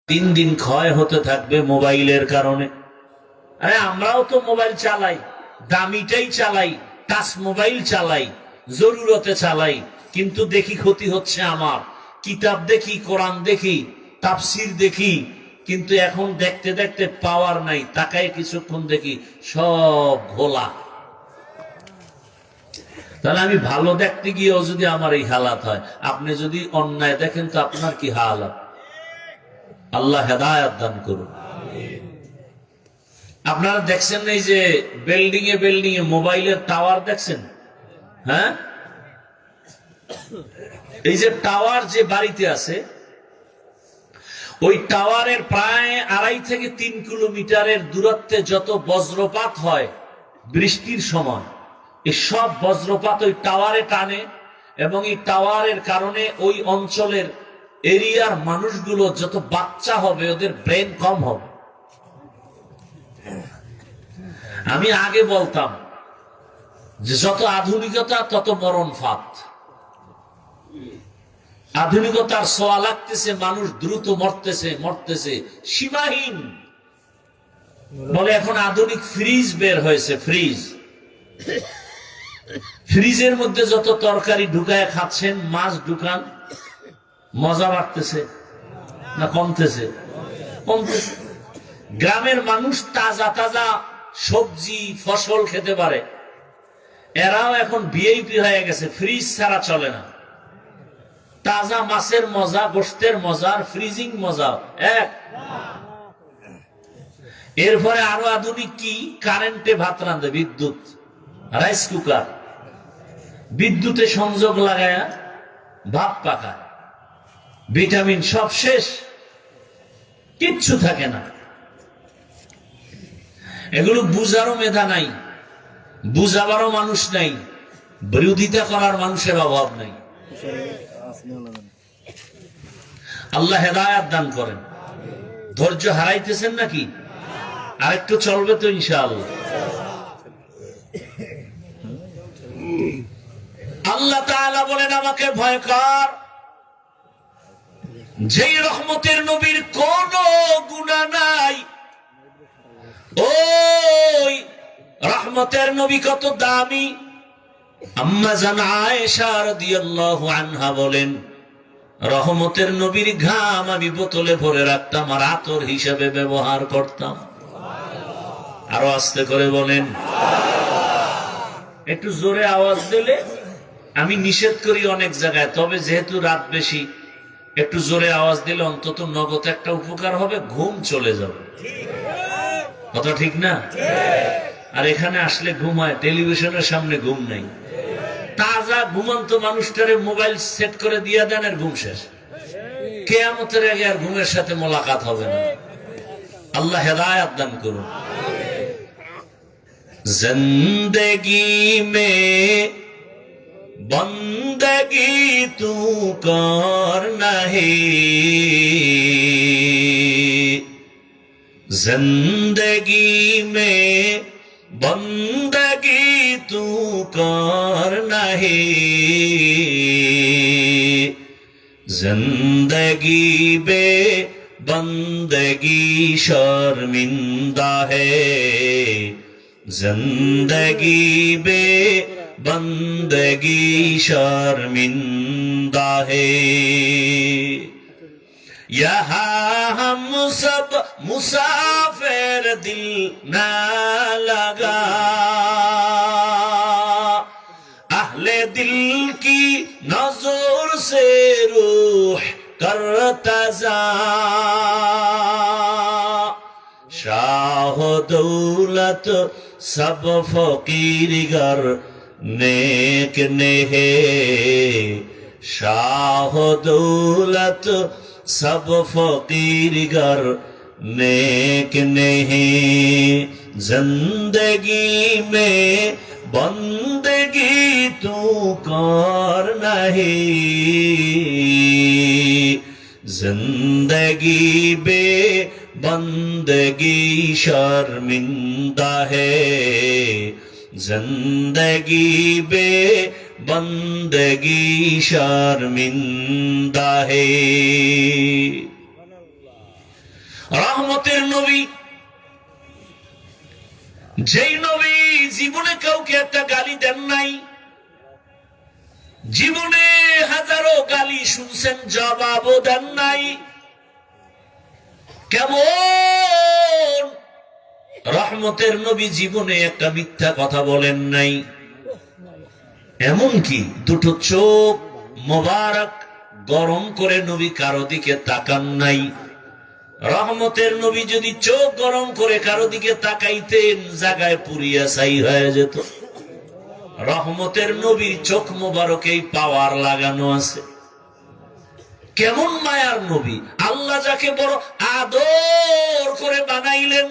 দিন দিন ক্ষয় হতে থাকবে মোবাইলের কারণে। আরে আমরাও তো মোবাইল চালাই, দামিটাই চালাই, টাচ মোবাইল চালাই, জরুরতে চালাই, কিন্তু দেখি ক্ষতি হচ্ছে আমার। কিতাব দেখি, কোরআন দেখি, তাফসির দেখি, কিন্তু এখন দেখতে দেখতে পাওয়ার নাই, তাকায় কিছুক্ষণ দেখি সব ঘোলা। তাহলে আমি ভালো দেখতে গিয়েও যদি আমার এই হালাত হয়, আপনি যদি অন্যায় দেখেন তো আপনার কি হালাত? আল্লাহ হেদায়েত দান করুন। আপনারা দেখছেন এই যে বিল্ডিং এ মোবাইলের টাওয়ার দেখছেন? হ্যাঁ, এই যে টাওয়ার যে বাড়িতে আছে, ওই টাওয়ারের প্রায় 2.5 থেকে 3 কিলোমিটারের দূরত্বে যত বজ্রপাত হয় বৃষ্টির সময়, এই সব বজ্রপাত ওই টাওয়ারে টানে, এবং এই টাওয়ারের কারণে ওই অঞ্চলের এরিয়ার মানুষগুলো যত বাচ্চা হবে ওদের ব্রেন কম হবে। আমি আগে বলতাম যে যত আধুনিকতা তত মরণ ফাঁদ। আধুনিকতার ছোঁয়া লাগতেছে, মানুষ দ্রুত মরতেছে সীমাহীন। বলে এখন আধুনিক ফ্রিজ বের হয়েছে, ফ্রিজের মধ্যে যত তরকারি ঢুকায় খাচ্ছেন, মাছ ঢুকান, মজা বাড়তেছে না কমতেছে? গ্রামের মানুষ তাজা তাজা সবজি ফসল খেতে পারে, এরাও এখন ভিআইপি হয়ে গেছে, ফ্রিজ ছাড়া চলে না। তাজা মাছের মজা, গোশতের মজা, ফ্রিজিং মজা এক। এরপরে আরো আধুনিক কি, কারেন্টে ভাত রাঁধে, বিদ্যুৎ, রাইস কুকার, বিদ্যুতে সংযোগ লাগায়া ভাত পাকায়, ভিটামিন সব শেষ, কিচ্ছু থাকে না। এগুলো বুঝারও মেধা নাই, বুঝাবারও মানুষ নাই, বিরোধিতা করার মানুষের অভাব নাই। আল্লাহ হেদায়েত দান করেন। ধৈর্য হারাইতেছেন নাকি? আরেকটু চলবে তো ইনশাআল্লাহ। আল্লাহ তাআলা বলেন, আমাকে ভয় কর, যেই রহমতের নবীর কোন গুনাহ নাই, ওই রহমতের নবী কত দামি। আম্মা জান আয়েশা রাদিয়াল্লাহু আনহা বলেন, রহমতের নবীর ঘাম আমি বোতলে ভরে রাখতাম আর আতর হিসেবে ব্যবহার করতাম। আরো আস্তে করে বলেন, একটু জোরে আওয়াজ দিলে আমি নিষেধ করি অনেক জায়গায়, তবে যেহেতু রাত বেশি, একটু জোরে আওয়াজ দিলে অন্তত নগদ একটা উপকার হবে, ঘুম চলে যাবে। কথা ঠিক না? আর এখানে আসলে ঘুম হয়, টেলিভিশনের সামনে ঘুম নাই। তাজা ঘুমন্ত মানুষটারে মোবাইল সেট করে দিয়ে দেন, আর ঘুম শেষ। কিয়ামতের আগে আর ঘুমের সাথে মোলাকাত হবে না। আল্লাহ হেদায়েত দান করুন। জিন্দেগি মে বন্দগি তু করনা হে, जिंदगी में बंदगी तू करना है, जिंदगी बे बंदगी शर्मिंदा है, जिंदगी बे बंदगी शर्मिंदा है। यहाँ हम सब मुसाफिर, दिल ना लगा, अहले दिल की नजर से रूह करता जा, शाह दौलत सब फकीर गर नेक ने है, शाह दौलत सब फकीर गर नेक नहीं, जिंदगी में बंदगी तू कर नहीं, जिंदगी बे बंदगी शर्मिंदा है, जिंदगी बे बंदगी शर्मिंदा है। রহমতের নবী, যেই নবী জীবনে কাউকে একটা গালি দেন নাই, জীবনে হাজারো গালি শুনছেন, জবাবও দেন নাই। কেমন রহমতের নবী জীবনে একটা মিথ্যা কথা বলেন নাই, এমনকি দুটো চোখ মোবারক গরম করে নবী কারো দিকে তাকান নাই। রহমতের নবী যদি চোখ গরম করে কারো দিকে তাকাইতেন, জায়গায় পুরিয়া ছাই হয়ে যেত। রহমতের নবীর চোখ মোবারকেই পাওয়ার লাগানো আছে। কেমন মায়ার নবী! আল্লাহ যাকে বড় আদর করে বানাইলেন।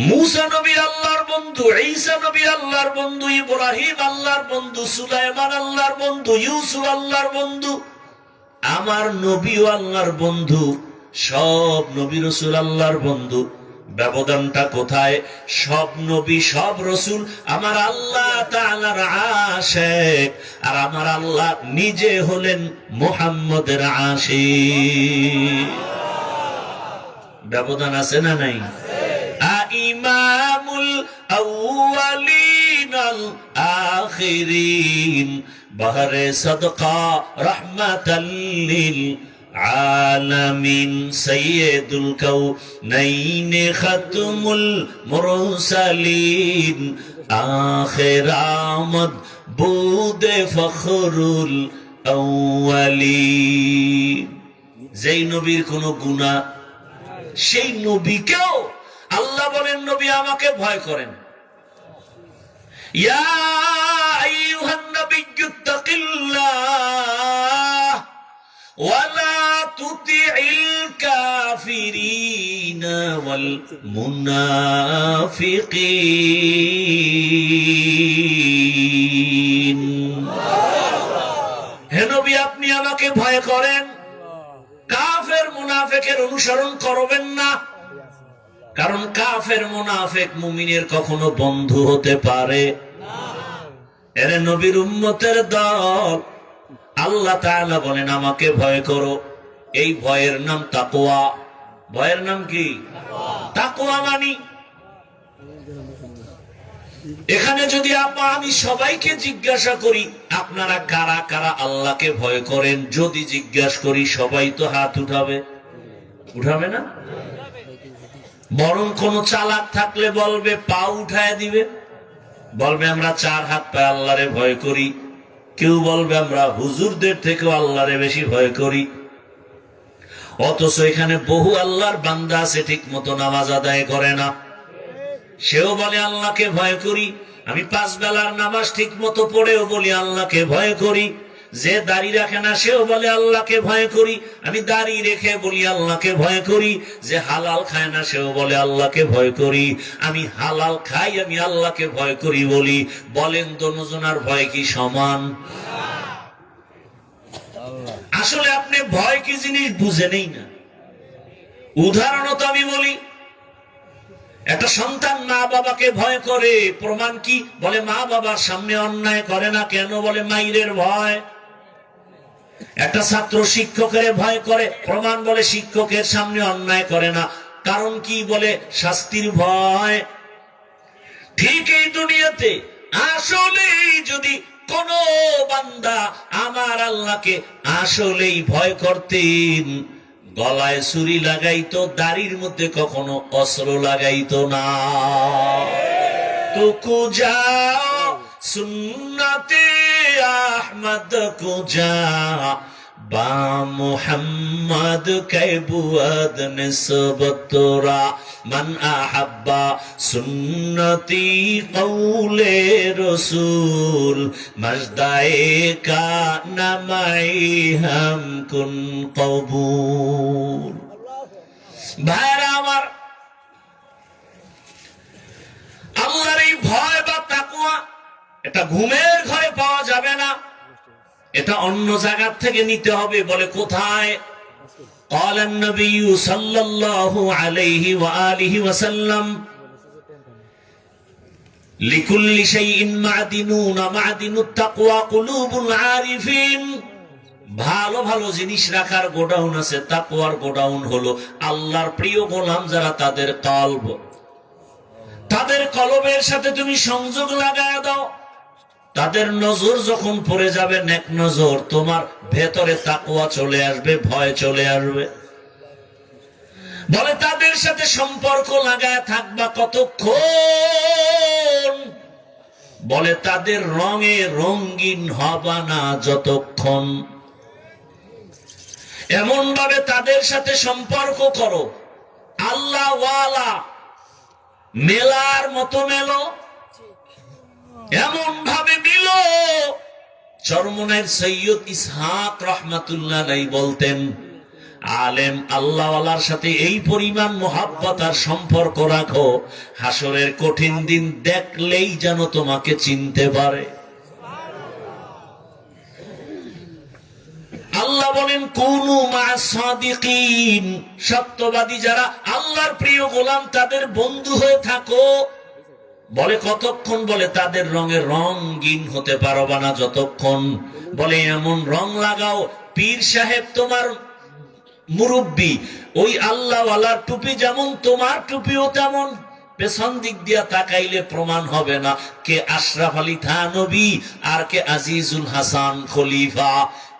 মুসা নবী আল্লাহর বন্ধু, ঈসা নবী আল্লাহর বন্ধু, ইব্রাহিম আল্লাহর বন্ধু, সুলাইমান আল্লাহর বন্ধু, ইউসুফ আল্লাহর বন্ধু, আমার নবীও আল্লাহর বন্ধু, সব নবী রাসূল আল্লাহর বন্ধু। ব্যবধানটা কোথায়? সব নবী সব রাসূল আমার আল্লাহ তাআলার আশিক, আর আমার আল্লাহ নিজে হলেন মুহাম্মদের আশিক। ব্যবধান আছে না নাই? ইমামুল আউয়ালিন আল আখিরিন, বাহরে সাদকা রাহমাতাল লিল আলামিন, সাইয়্যিদুল কাউনাইন খাতমুল মুরসালিন, আখির আমদ বুদে ফখরুল আউয়ালিন। যেই নবীর কোনো গুনাহ, সেই নবীকেও আল্লাহ বলেন, নবী আমাকে ভয় করেন। ইয়া আইয়ুহান নাবিয়্যুত্তাকিল্লাহ ওয়া লা তুতি'িল কাফিরিনা ওয়াল মুনাফিকিন। হে নবী, আপনি আমাকে ভয় করেন, কাফের মুনাফিকের অনুসরণ করবেন না। কারণ কাফের মুনাফিক মুমিনের কখনো বন্ধু হতে পারে না। এরে নবীর উম্মতের দল, আল্লাহ তাআলা বলেন আমাকে ভয় করো। এই ভয়ের নাম তাকওয়া। ভয়ের নাম কি? তাকওয়া। মানি এখানে যদি আমি সবাইকে জিজ্ঞাসা করি আপনারা কারা কারা আল্লাহকে ভয় করেন, যদি জিজ্ঞাসা করি সবাই তো হাত উঠাবে, উঠাবে না? বরং কোন চালাক থাকলে বলবে, পা উঠায় দিবে, বলবে আমরা 4 হাত পায়ে আল্লাহরে ভয় করি। কেউ বলবে আমরা হুজুরদের থেকেও আল্লাহরে বেশি ভয় করি। অথচ এখানে বহু আল্লাহর বান্দা আছে ঠিক মতো নামাজ আদায় করে না, সেও বলে আল্লাহকে ভয় করি। আমি 5 বেলার নামাজ ঠিক মতো পড়েও বলি আল্লাহকে ভয় করি। যে দাড়ি রাখে না সেও বলে আল্লাহকে ভয় করি। আমি দাড়ি রেখে বলি আল্লাহকে ভয় করি। যে হালাল খায় না সেও বলে আল্লাহকে ভয় করি। আমি হালাল খাই, আমি আল্লাহকে ভয় করি বলি। বলেন দুজনের ভয় কি সমান? আসলে আপনি ভয় কি জিনিস বুঝেনই না। উদাহরণত আমি বলি, একটা সন্তান মা বাবাকে ভয় করে, প্রমাণ কি? বলে মা বাবার সামনে অন্যায় করে না কেন? বলে মাইরের ভয়। একটা ছাত্র শিক্ষকের ভয় করে, প্রমাণ? বলে শিক্ষকের সামনে অন্যায় করে না, কারণ কি? বলে শাস্তির ভয়। ঠিক এই দুনিয়াতে আসলেই যদি কোন বান্দা আমার আল্লাহকে আসলেই ভয় করতেন, গলায় ছুরি লাগাইতো, দাড়ির মধ্যে কখনো অস্ত্র লাগাইতো না। তুকু যাও সুন্নতে আহমদ কুজা বা মুহাম্মদ কাইবুয়াদ নিসবতরা মান আহাব্বা সুন্নতি কওলে রাসূল মজদায়ে কা নামাই হাম কুন কবুল। ভাইরা আমার, আল্লাহর এই ভয় বা তাকওয়া এটা ঘুমের ঘরে পাওয়া যাবে না, এটা অন্য জায়গা থেকে নিতে হবে। বলে কোথায়? قال النبي صلى الله عليه وآله وسلم لكل شيء معدنون معدن التقوى قلوب العارفين ভালো ভালো জিনিস রাখার গোডাউন আছে। তাকওয়ার গোডাউন হলো আল্লাহর প্রিয় গোলাম যারা, তাদের কলব, তাদের কলবের সাথে তুমি সংযোগ লাগায় দাও। তাদের নজর যখন পড়ে যাবে নেক নজর, তোমার ভেতরে তাকওয়া চলে আসবে, ভয় চলে আসবে। বলে তাদের সাথে সম্পর্ক লাগায় থাকবা কতক্ষণ? বলে তাদের রঙে রঙিন হবা না যতক্ষণ। এমন ভাবে তাদের সাথে সম্পর্ক করো, আল্লাহ ওয়ালা মেলার মতো মেলো, এমন ভাবে মিলো। চরমনের সৈয়দ ইসহাক রহমাতুল্লাহ আলাইহি বলতেন, আলেম আল্লাহওয়ালার সাথে এই পরিমাণ মোহাব্বত আর সম্পর্ক রাখো, হাসরের কঠিন দিন দেখলেই যেন তোমাকে চিনতে পারে। আল্লাহ বলেন কুনু মা'আস সাদিকিন, সত্যবাদী যারা আল্লাহর প্রিয় গোলাম তাদের বন্ধু হয়ে থাকো। বলে কতক্ষণ? বলে তাদের রঙে রঙিন হতে পারবা না যতক্ষণ। বলে এমন রং লাগাও, পীর সাহেব তোমার মুরব্বী, ওই আল্লাহওয়ালার টুপি যেমন তোমার টুপিও তেমন। পেছন দিক দিয়া তাকাইলে প্রমাণ হবে না কে আশরাফ আলী থানবী আর কে আজিজুল হাসান খলিফা।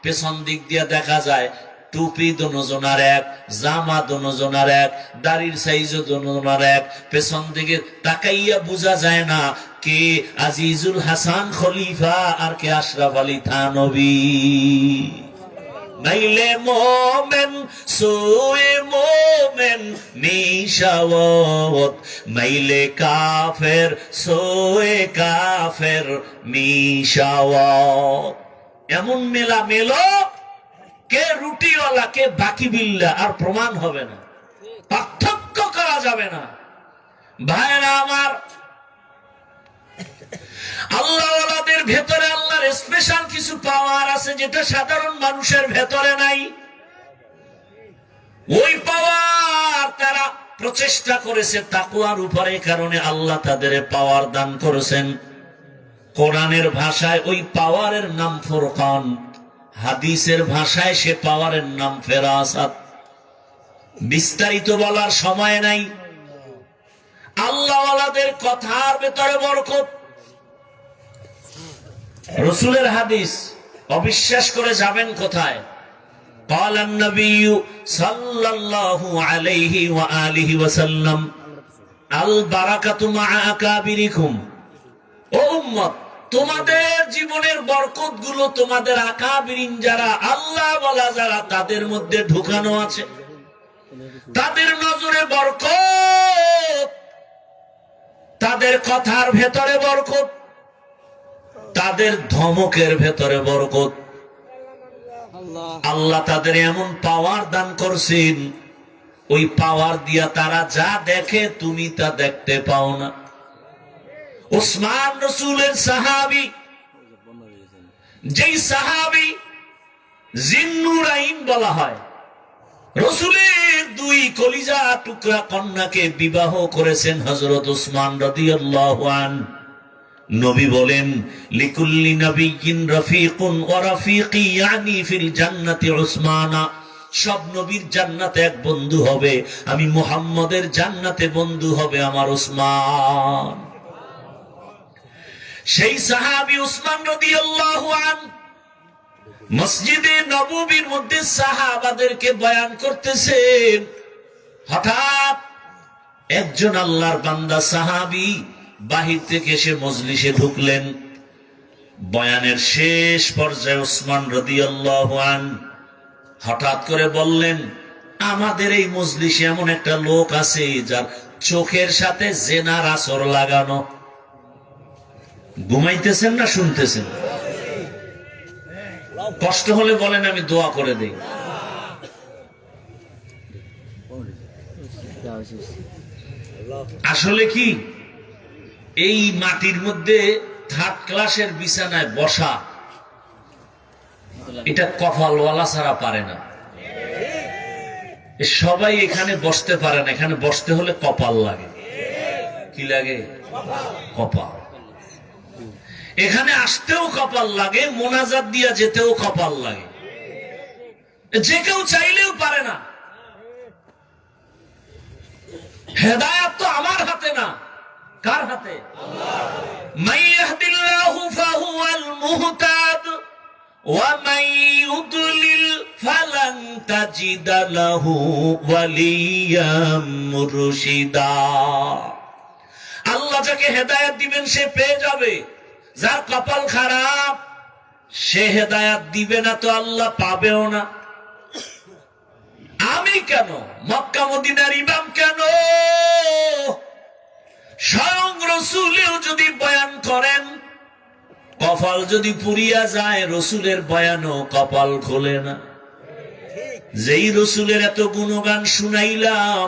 পেছন দিক দিয়া দেখা যায় টুপি দোনোজনার এক, জামা দোনোজনার এক, দাড়ির সাইজও দোনোজনার এক। পেছন দিকে তাকাইয়া বোঝা যায় না কে আজিজুল হাসান খলিফা আর কে আশরাফ আলী থানবী। নাইলে মোমেন সোয়ে মোমেন মিশাওয়াত, মাইলে কাফের সোয়ে কাফের মিশাওয়াত। এমন মেলা মেলো, কে রুটিওয়ালা কে বাকি বিল্লা, আর প্রমাণ হবে না, পার্থক্য করা যাবে না। ভাইরা আমার, আল্লাহওয়ালাদের ভেতরে আল্লাহর স্পেশাল কিছু পাওয়ার আছে যেটা সাধারণ মানুষের ভেতরে নাই। ওই পাওয়ার তারা প্রচেষ্টা করেছে তাকওয়ার উপরে, কারণে আল্লাহ তাদের পাওয়ার দান করেছেন। কোরআনের ভাষায় ওই পাওয়ারের নাম ফুরকান, হাদিসের ভাষায় সে পাওয়ারের নাম ফেরাসাত। বিস্তারিত বলার সময় নাই। আল্লাহওয়ালাদের কথার ভেতরে বরকত। রসুলের হাদিস অবিশ্বাস করে যাবেন কোথায়? قال النبي صلى الله عليه وآله وسلم البركة مع أكابركم। ও উম্মত, তোমাদের জীবনের বরকত গুলো তোমাদের আকাবিরিন যারা, আল্লাহ বলা যারা, তাদের মধ্যে ঢুকানো আছে। তাদের নজরে বরকত, তাদের কথার ভেতরে বরকত, তাদের ধমকের ভেতরে বরকত। আল্লাহ তাদের এমন পাওয়ার দান করছেন, ওই পাওয়ার দিয়া তারা যা দেখে তুমি তা দেখতে পাও না। উসমান রাসূলের সাহাবী, যেই সাহাবী জিন্নুরাইন বলা হয়, রাসূলের দুই কলিজা টুকরা কন্যাকে বিবাহ করেছেন হযরত উসমান রাদিয়াল্লাহু আনহু। নবী বলেন লিকুল্লি নাবিয়্যিন রাফিকুন ওয়া রাফিকি ইয়ানি ফিল জান্নাতি উসমানা। সব নবীর জান্নাতে এক বন্ধু হবে, আমি মুহাম্মদের জান্নাতে বন্ধু হবে আমার উসমান। সেই সাহাবী উসমান রাদিয়াল্লাহু আনহু মসজিদে নববীর মধ্যে সাহাবাদেরকে বয়ান করতেছেন। হঠাৎ একজন আল্লাহর বান্দা সাহাবী বাহির থেকে এসে মজলিসে ঢুকলেন। বয়ানের শেষ পর্যায়ে উসমান রাদিয়াল্লাহু আনহু হঠাৎ করে বললেন, আমাদের এই মজলিসে এমন একটা লোক আছে যার চোখের সাথে জেনার আসর লাগানো। ঘুমাইতেছেন না শুনতেছেন? কষ্ট হলে বলেন, আমি দোয়া করে দেই। আসলে কি, এই মাটির মধ্যে থার্ড ক্লাসের বিছানায় বসা, এটা কপালওয়ালা ছাড়া পারে না। সবাই এখানে বসতে পারে না, এখানে বসতে হলে কপাল লাগে। কি লাগে? কপাল। এখানে আসতেও কপাল লাগে, মোনাজাত দিয়া যেতেও কপাল লাগে। যে কেউ চাইলেও পারে না। হেদায়েত তো আমার হাতে না, কার হাতে? মান ইয়াহদিল্লাহু ফাহুয়াল মুহতাদ ওয়া মান ইউদ্লিল ফালান তাজিদা লাহু ওয়ালিয়াম মুরশিদা। আল্লাহ যাকে হেদায়েত দিবেন সে পেয়ে যাবে, যার কপাল খারাপ সে হেদায়েত দিবে না তো আল্লাহ পাবেও না। আমি কেন, মক্কা মদিনার ইমাম কেন, স্বয়ং রসুলেও যদি বয়ান করেন, কপাল যদি পুরিয়া যায়, রসুলের বয়ানও কপাল খোলে না। যেই রসুলের এত গুণগান শুনাইলাম,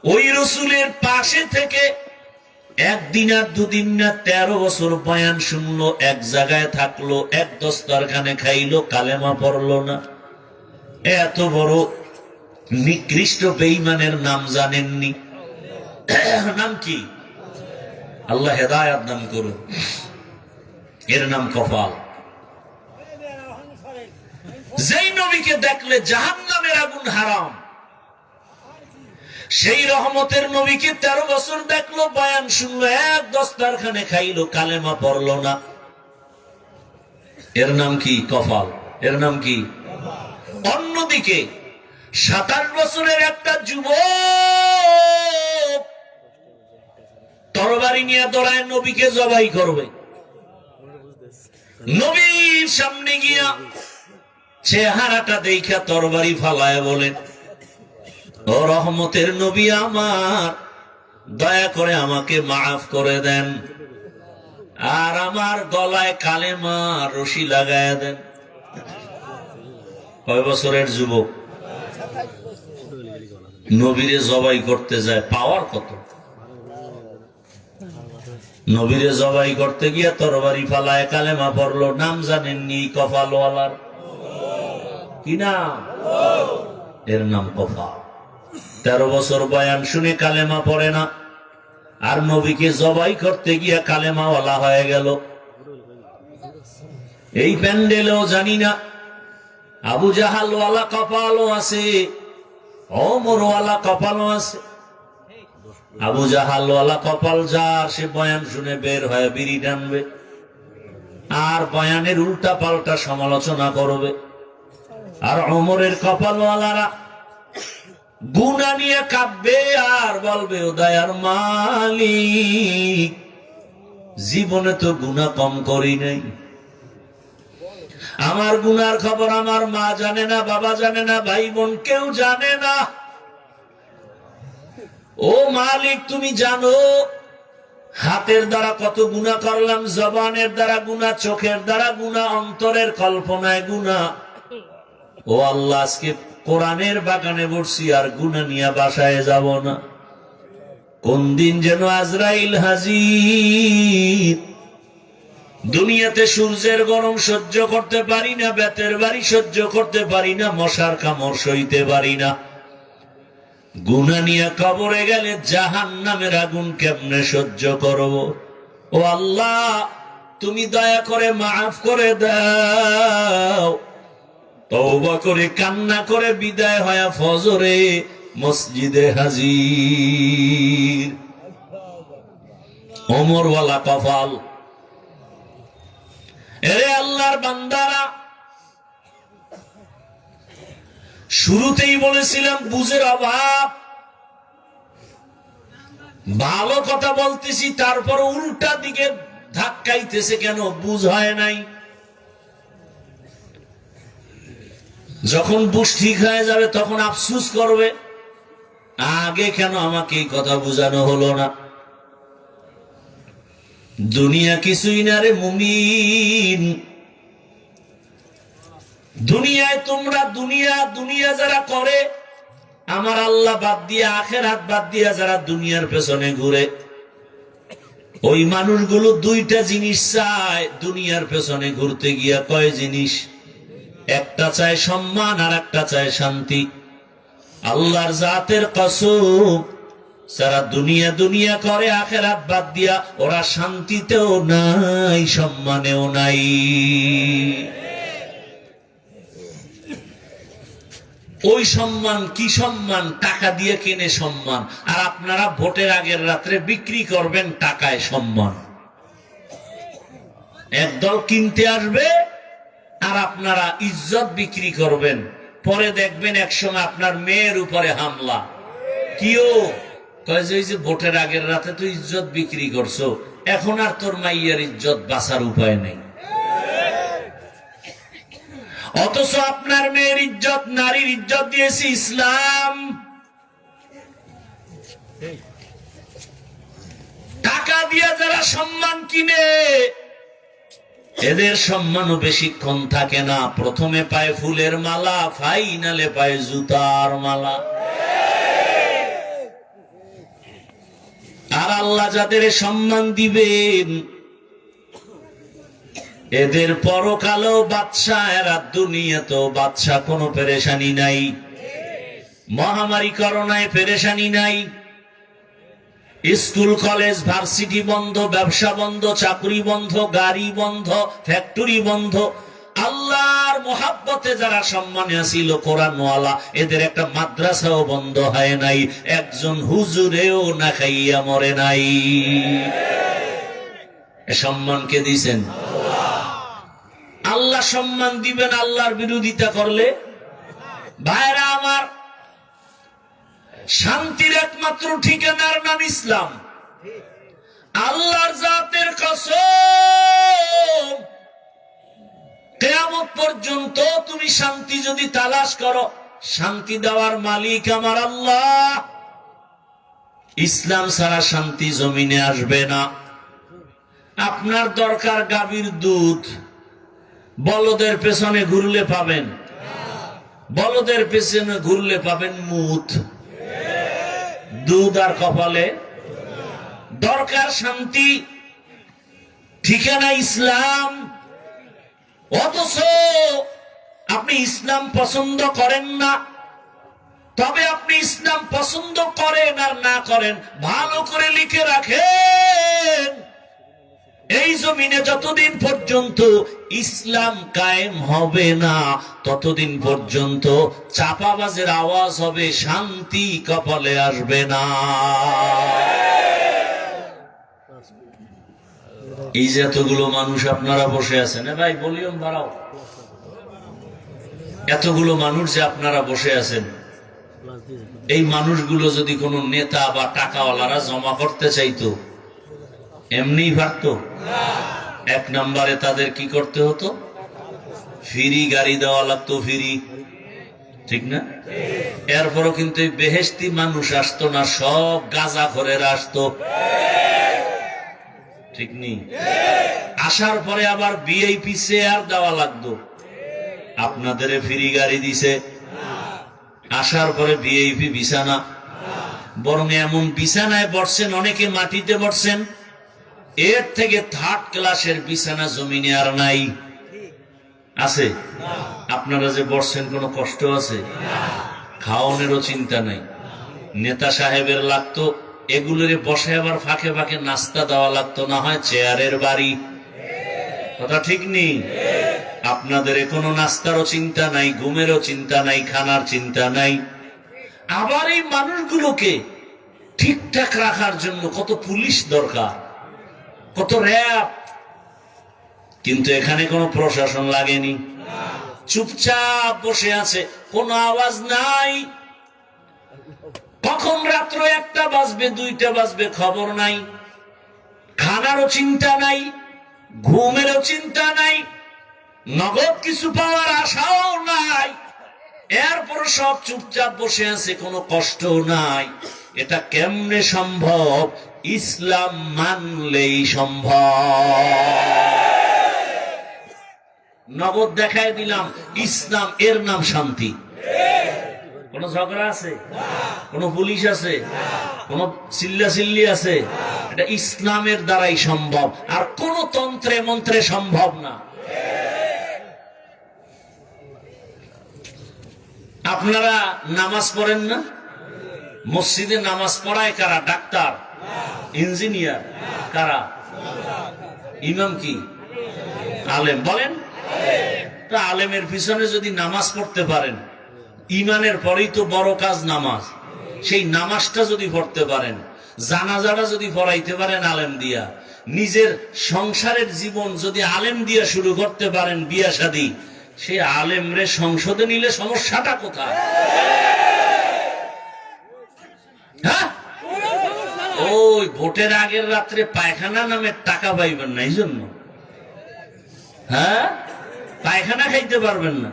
ওই রসুলের পাশে থেকে একদিন আর দুদিন না 13 বছর বয়ান শুনলো, এক জায়গায় থাকলো, এক দস্তরখানে খাইলো, কালেমা পড়লো না। এত বড় নিকৃষ্ট বেঈমানের নাম জানেননি? নাম কি? আল্লাহ হেদায়েত দান করুন। এর নাম কপাল। যেই নবীকে দেখলে জাহান্নামের আগুন হারাম, সেই রহমতের নবীকে 13 বছর দেখলো, বয়ান শুনলো, এক দস্তরখানে খাইলো, কালেমা পড়লো না। এর নাম কি? কপাল। এর নাম কি? অন্যদিকে 27 বছরের একটা যুবক তরবারি নিয়ে দৌড়ায় নবীকে জবাই করবে। নবীর সামনে গিয়া চেহারাটা দেখা তরবারি ফালায় বলেন, ও রহমতের নবী আমার, দয়া করে আমাকে মাফ করে দেন, আর আমার গলায় কালেমা রশি লাগায় দেন। কয় বছরের যুবক নবীরে জবাই করতে যায়, পাওয়ার কত? নবীরে জবাই করতে গিয়া তরবারি ফালায় কালেমা পড়লো। নাম জানেননি? কপালওয়ালার কি নাম? এর নাম কপাল। 13 বছর বয়ান শুনে কালেমা পড়ে না, আর নবীকে জবাই করতে গিয়া কালেমাওয়ালা হয়ে গেল। এই প্যান্ডেলেও জানি না আবু জাহালওয়ালা কপালও আছে, ওমরওয়ালা কপালও আছে। আবু জাহালওয়ালা কপাল যার, সে বয়ান শুনে বের হয়ে বিড়ি টানবে, আর বয়ানের উল্টা পাল্টা সমালোচনা করবে। আর ওমরের কপালওয়ালারা গুনাহ নিয়ে কাঁদবে আর বলবে, ও দয়ার মালিক, জীবনে তো গুনাহ কম করি নাই, আমার গুনার খবর আমার মা জানে না, বাবা জানে না, ভাই বোন কেউ জানে না। ও মালিক, তুমি জানো হাতের দ্বারা কত গুনাহ করলাম, জবানের দ্বারা গুনাহ, চোখের দ্বারা গুনাহ, অন্তরের কল্পনায় গুনাহ। ও আল্লাহ, আজকে কোরআনের বাগানে বসছি আর গুনাহ নিয়ে বাসায় যাব না। কোন দিন যেন আজরাইল হাজির। দুনিয়াতে সূর্যের গরম সহ্য করতে পারি না, বেতের বাড়ি সহ্য করতে পারি না, মশার কামড় সইতে পারি না। গুনাহ নিয়ে কবরে গেলে জাহান্নামের আগুন কেমনে সহ্য করব? ও আল্লাহ, তুমি দয়া করে মাফ করে দাও। তওবা করে কান্না করে বিদায় হয়া ফজরে মসজিদে হাজির। ওমরওয়ালা কপাল। এরে আল্লাহর বান্দারা, শুরুতেই বলেছিলাম বুঝের অভাব। ভালো কথা বলতেছি, তারপর উল্টা দিকে ধাক্কাইতেছে কেন? বুঝ হয় নাই। যখন বুঝ ঠিক হয়ে যাবে তখন আফসুস করবে, আগে কেন আমাকে এই কথা বুঝানো হলো না। দুনিয়া কিছুই না রে মুমিন। দুনিয়ায় তোমরা দুনিয়া যারা করে, আমার আল্লাহ বাদ দিয়ে, আখিরাত বাদ দিয়ে যারা দুনিয়ার পেছনে ঘুরে, ওই মানুষগুলো দুইটা জিনিস চায় দুনিয়ার পেছনে ঘুরতে গিয়া। কয় জিনিস? একটা চায় সম্মান আর একটা চায় শান্তি। আল্লাহর জাতের কসম, যারা দুনিয়া করে আখিরাত বাদ দিয়া, ওরা শান্তিতেও নাই, সম্মানেও নাই। ওই সম্মান কি সম্মান? টাকা দিয়ে কিনে সম্মান। আর আপনারা ভোটের আগের রাত্রে বিক্রি করবেন টাকায় সম্মান। একদল কিনতে আসবে আর আপনারা ইজ্জত বিক্রি করবেন। পরে দেখবেন একসময় আপনার মেয়ের উপরে হামলা। কিও কয় যে ভোটের আগের রাতে তো ইজ্জত বিক্রি করছো, এখন আর তোর মাইয়ার ইজ্জত বাঁচার উপায় নেই। অথচ আপনার মেয়ের ইজ্জত, নারীর ইজ্জত দিয়েছে ইসলাম। টাকা দিয়ে যারা সম্মান কিনে এদের সম্মানও বেশিক্ষণ থাকে না। প্রথমে পায় ফুলের মালা, ফাইনালে পায় জুতার মালা। আর আল্লাহ যাদের সম্মান দিবেন এদের পরকালেও বাদশা, এরা দুনিয়াতেও বাদশা। কোনো পেরেশানি নাই, মহামারী করোনায় পেরেশানি নাই। স্কুল কলেজ ভার্সিটি বন্ধ, ব্যবসা বন্ধ, চাকরি বন্ধ, গাড়ি বন্ধ, ফ্যাক্টরি বন্ধ। আল্লাহর মোহাব্বতে যারা সম্মানে আসিল কোরআনওয়ালা, এদের একটা মাদ্রাসাও বন্ধ হয় নাই, একজন হুজুরেও না খাইয়া মরে নাই। সম্মান কে দিয়েছেন? আল্লাহ সম্মান দিবেন আল্লাহর বিরোধিতা করলে। ভাইরা আমার, শান্তির একমাত্র ঠিকানার নাম ইসলাম। আল্লাহর জাতের কসম, কিয়ামত পর্যন্ত তুমি শান্তি যদি তালাশ করো, শান্তি দেওয়ার মালিক আমার আল্লাহ। ইসলাম ছাড়া শান্তি জমিনে আসবে না। আপনার দরকার গাভীর দুধ, বলদের পেছনে ঘুরলে পাবেন, বলদের পেছনে ঘুরলে পাবেন মুত, দুধ আর কপালে। দরকার শান্তি, ঠিকানা ইসলাম। অথচ আপনি ইসলাম পছন্দ করেন না। তবে আপনি ইসলাম পছন্দ করেন আর না করেন, ভালো করে লিখে রাখেন, এই জমিনে যতদিন পর্যন্ত ইসলাম কায়েম হবে না ততদিন পর্যন্ত চাপাবাজের আওয়াজ হবে, শান্তি কপালে আসবে না। এই যে এতগুলো মানুষ আপনারা বসে আছেন, ভাই ভলিউম বাড়াও, এতগুলো মানুষ যে আপনারা বসে আছেন, এই মানুষগুলো যদি কোনো নেতা বা টাকাওয়ালারা জমা করতে চাইতো, এমনি পারতো? এক নম্বরে তাদের কি করতে হতো? ফ্রি গাড়ি দেওয়া লাগতো, ফ্রি, ঠিক না? এরপরও কিন্তু এই বেহেশতি মানুষ আসতো না, সব গাঁজাখোরেরা আসতো, ঠিক নেই? আসার পরে আবার ভিআইপি চেয়ার দেওয়া লাগতো। আপনাদের ফ্রি গাড়ি দিছে, আসার পরে ভিআইপি বিছানা, বরং এমন বিছানায় বসছেন, অনেকে মাটিতে বসছেন, এর থেকে থার্ড ক্লাসের বিছানা জমিনে আর নাই। আছে? আপনারা যে বসছেন কোনো কষ্ট আছে? খাওয়ানোরও চিন্তা নাই। নেতা সাহেবের লাগতো এগুলোর বসে আবার ফাঁকে ফাঁকে নাস্তা দেওয়া লাগতো, না হয় চেয়ারের বাড়ি। কথা ঠিক নেই? আপনাদের কোনো নাস্তারও চিন্তা নাই, ঘুমেরও চিন্তা নাই, খানার চিন্তা নাই। আবার এই মানুষগুলোকে ঠিকঠাক রাখার জন্য কত পুলিশ দরকার, কত র‍্যাব। কিন্তু এখানে কোনো প্রশাসন লাগেনি, চুপচাপ বসে আছে, কোনো আওয়াজ নাই। কখন রাত্র 1টা বাজবে, 2টা বাজবে খবর নাই। খানারও চিন্তা নাই, ঘুমেরও চিন্তা নাই, নগদ কিছু পাওয়ার আশাও নাই। এরপর সব চুপচাপ বসে আছে, কোনো কষ্ট নাই। এটা কেমনে সম্ভব? ইসলাম মানলেই সম্ভব। নগদ দেখায় দিলাম ইসলাম, এর নাম শান্তি। কোন ঝগড়া আছে? কোন পুলিশ আছে? কোন চিল্লাচিল্লি আছে? এটা ইসলামের দ্বারাই সম্ভব, আর কোন তন্ত্রে মন্ত্রে সম্ভব না। আপনারা নামাজ পড়েন না? মসজিদে নামাজ পড়ায় কারা? ডাক্তার, ইঞ্জিনিয়ার, কারা? ইমাম কি? আলেম। বলেন তো, আলেমের পিছনে যদি নামাজ পড়তে পারেন ইমানের পরেই তো বড় কাজ নামাজ। সেই নামাজটা যদি পড়তে পারেন, জানাজাটা যদি পড়াইতে পারেন আলেম দিয়া, নিজের সংসারের জীবন যদি আলেম দিয়া শুরু করতে পারেন, বিয়া শাদী, সেই আলেমরে সংসদে নিলে সমস্যাটা কোথায়? হ্যাঁ, ওই ভোটের আগের রাত্রে পায়খানা নামের টাকা পাইবেন না, এই জন্য। হ্যাঁ, পায়খানা খাইতে পারবেন না।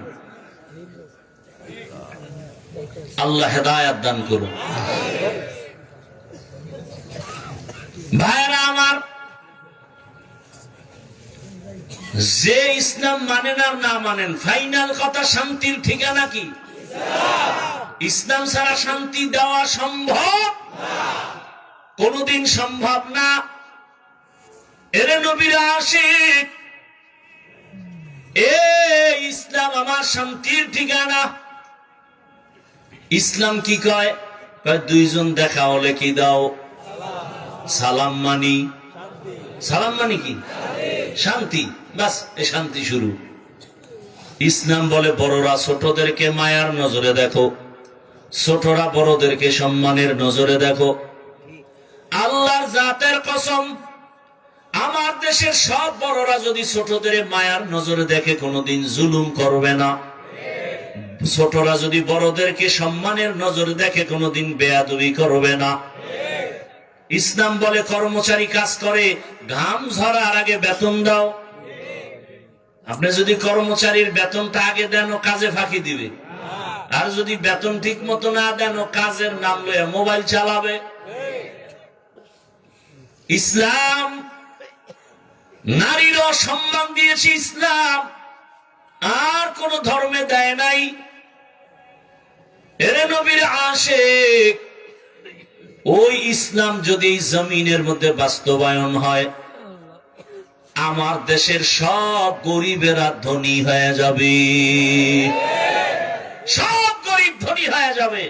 আল্লাহ হেদায়াত দান করুন। ভাইরা আমার, যে ইসলাম মানেন আর না মানেন, ফাইনাল কথা শান্তির ঠিকানা কি? ইসলাম ছাড়া শান্তি দেওয়া সম্ভব? কোনদিন সম্ভব না। এরে নবীর আশিক, এ ইসলাম আমার শান্তির ঠিকানা। ইসলাম কি কয়? দুইজন দেখা হলে কি দাও? সালাম মানি। সালাম মানি কি? শান্তি। বাস, এ শান্তি শুরু। ইসলাম বলে বড়রা ছোটদেরকে মায়ার নজরে দেখো, ছোটরা বড়দেরকে সম্মানের নজরে দেখো। আল্লাহর জাতের কসম, আমার দেশের সব বড়রা যদি ছোটদের মায়ার নজরে দেখে কোনোদিন জুলুম করবে না। ছোটরা যদি বড়দেরকে সম্মানের নজরে দেখে কোনোদিন বেয়াদবি করবে না। ইসলাম বলে কর্মচারী কাজ করে, ঘাম ঝরার আগে বেতন দাও। আপনি যদি কর্মচারীর বেতনটা আগে দেন, ও কাজে ফাঁকি দিবে। আর যদি বেতন ঠিক মতো না দেন, ও কাজের নাম লয়ে মোবাইল চালাবে। ইসলাম নারীরও সম্মান দিয়েছে ইসলাম, আর কোন ধর্মে দেয় নাই। এরে নবীর আশিক, ওই ইসলাম যদি জমিনের মধ্যে বাস্তবায়ন হয়, আমার দেশের সব গরিবেরা ধনী হয়ে যাবে। সব গরিব ধনী হয়ে যাবে।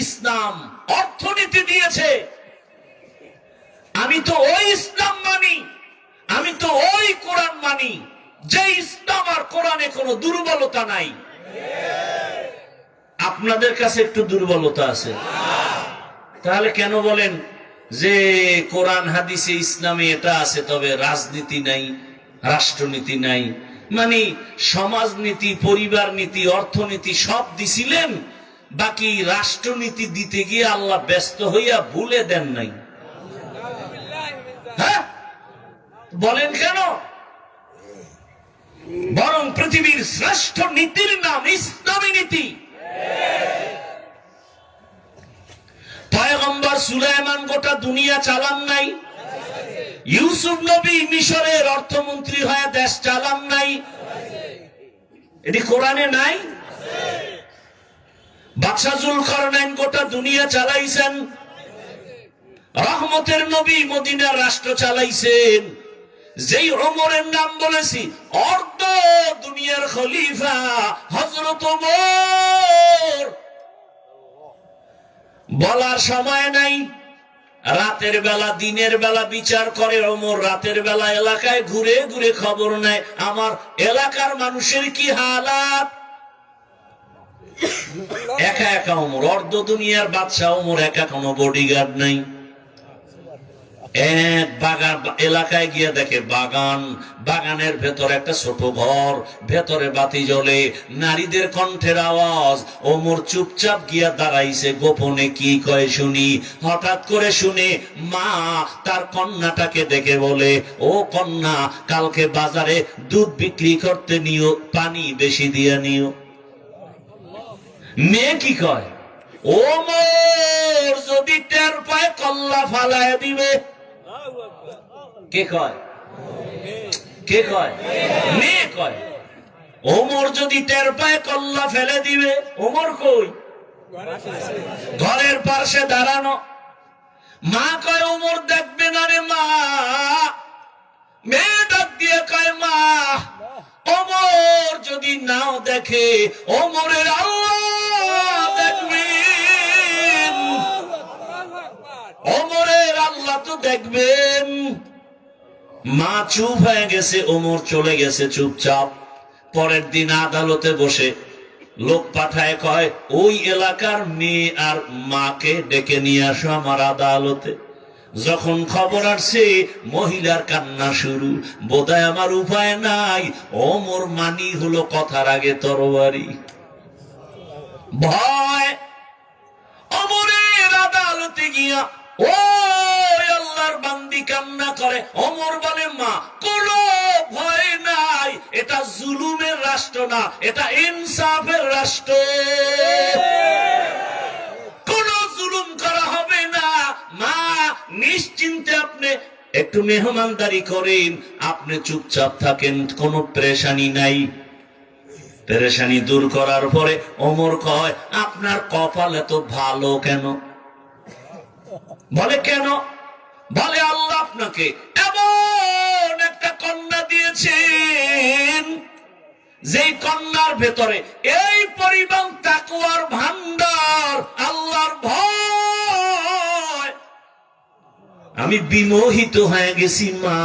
ইসলাম অর্থনীতি দিয়েছে। আমি তো ওই ইসলাম মানি, আমি তো ওই কোরআন মানি যে ইসলাম আর কোরআনে কোনো দুর্বলতা নাই। আপনাদের কাছে একটু দুর্বলতা আছে। তাহলে কেন বলেন যে কোরআন হাদিসে ইসলামে এটা আছে, তবে রাজনীতি নাই, রাষ্ট্রনীতি নাই? মানে সমাজনীতি, পরিবার নীতি, অর্থনীতি সব দিছিলেন, বাকি রাষ্ট্রনীতি দিতে গিয়ে আল্লাহ ব্যস্ত হইয়া ভুলে দেন নাই। হ্যাঁ, বলেন কেন? বরং পৃথিবীর শ্রেষ্ঠ নীতির নাম ইসলামী নীতি। পয়গম্বর সুলাইমান গোটা দুনিয়া চালান নাই? ইউসুফ নবী মিশরের অর্থমন্ত্রী হয়ে দেশ চালান নাই? এটি কোরআনে নাই? বাদশা জুলকারনাইন গোটা দুনিয়া চালাইছেন। রহমতের নবী মদিনার রাষ্ট্র চালাইছেন। যেই ওমরের নাম বলেছি, অর্ধ দুনিয়ার খলিফা হযরত ওমর। বলার সময় নাই। রাতের বেলা দিনের বেলা বিচার করে ওমর, রাতের বেলা এলাকায় ঘুরে ঘুরে খবর নেয় আমার এলাকার মানুষের কি হালাত। একা একা ওমর, অর্ধ দুনিয়ার বাদশা ওমর একা, কোনো বডিগার্ড নাই। এক বাগান এলাকায় গিয়ে দেখে বাগান, বাগানের ভেতর একটা ছোট ঘর, ভেতরে বাতি জ্বলে, নারীদের কণ্ঠের আওয়াজ। ওমর চুপচাপ গিয়া দাঁড়াইছে, গোপনে কি কয় শুনি। হঠাৎ করে শুনে মা তার কন্যাটাকে দেখে বলে, ও কন্যা, কালকে বাজারে দুধ বিক্রি করতে নিও, পানি বেশি দিয়ে নিও। মেয়ে কি কয়, ওমর যদি টের পায় কল্লা ফালায় দিবে। কে কয়? কে কয়? মেয়ে কয়। ওমর যদি টের পায় কল্লা ফেলে দিবে। ওমর কই? ঘরের পাশে দাঁড়ানো। মা কয়, ওমর দেখবে না রে মা। মেয়ে ডাক দিয়ে কয়, মা, ওমর যদি নাও দেখে, ওমরের আল্লাহ দেখবেন। ওমরের আল্লাহ তো দেখবেন। মা চুপ হয়ে গেছে, ওমর চলে গেছে চুপচাপ। পরের দিন আদালতে বসে লোক পাঠায়, কয় ওই এলাকার মেয়ে আর মাকে ডেকে নিয়ে আসো আমার আদালতে। যখন খবর আসছে মহিলার কান্না শুরু, বোধহয় আমার উপায় নাই, ওমর মানি হলো কথার আগে তরবারি। ভয় ওমরের আদালতে গিয়া ও আল্লাহর বান্দি কান্না করে। ওমর বলে, মা কোনো ভয় নাই, এটা জুলুমের রাষ্ট্র না, এটা ইনসাফের রাষ্ট্র, কোনো জুলুম করা হবে না। মা নিশ্চিন্তে আপনি একটু মেহমানদারি করেন, আপনি চুপচাপ থাকেন, কোনো পেরেশানি নাই। পেরেশানি দূর করার পরে ওমর কয়, আপনার কপাল এত ভালো কেন? বলে কেন? বলে আল্লাহ আপনাকে এমন একটা কন্যা দিয়েছেন, যেই কন্যার ভেতরে এই পরিমাণ তাকওয়ার ভান্ডার, আল্লাহর ভয়। আমি বিমোহিত হয়ে গেছি মা।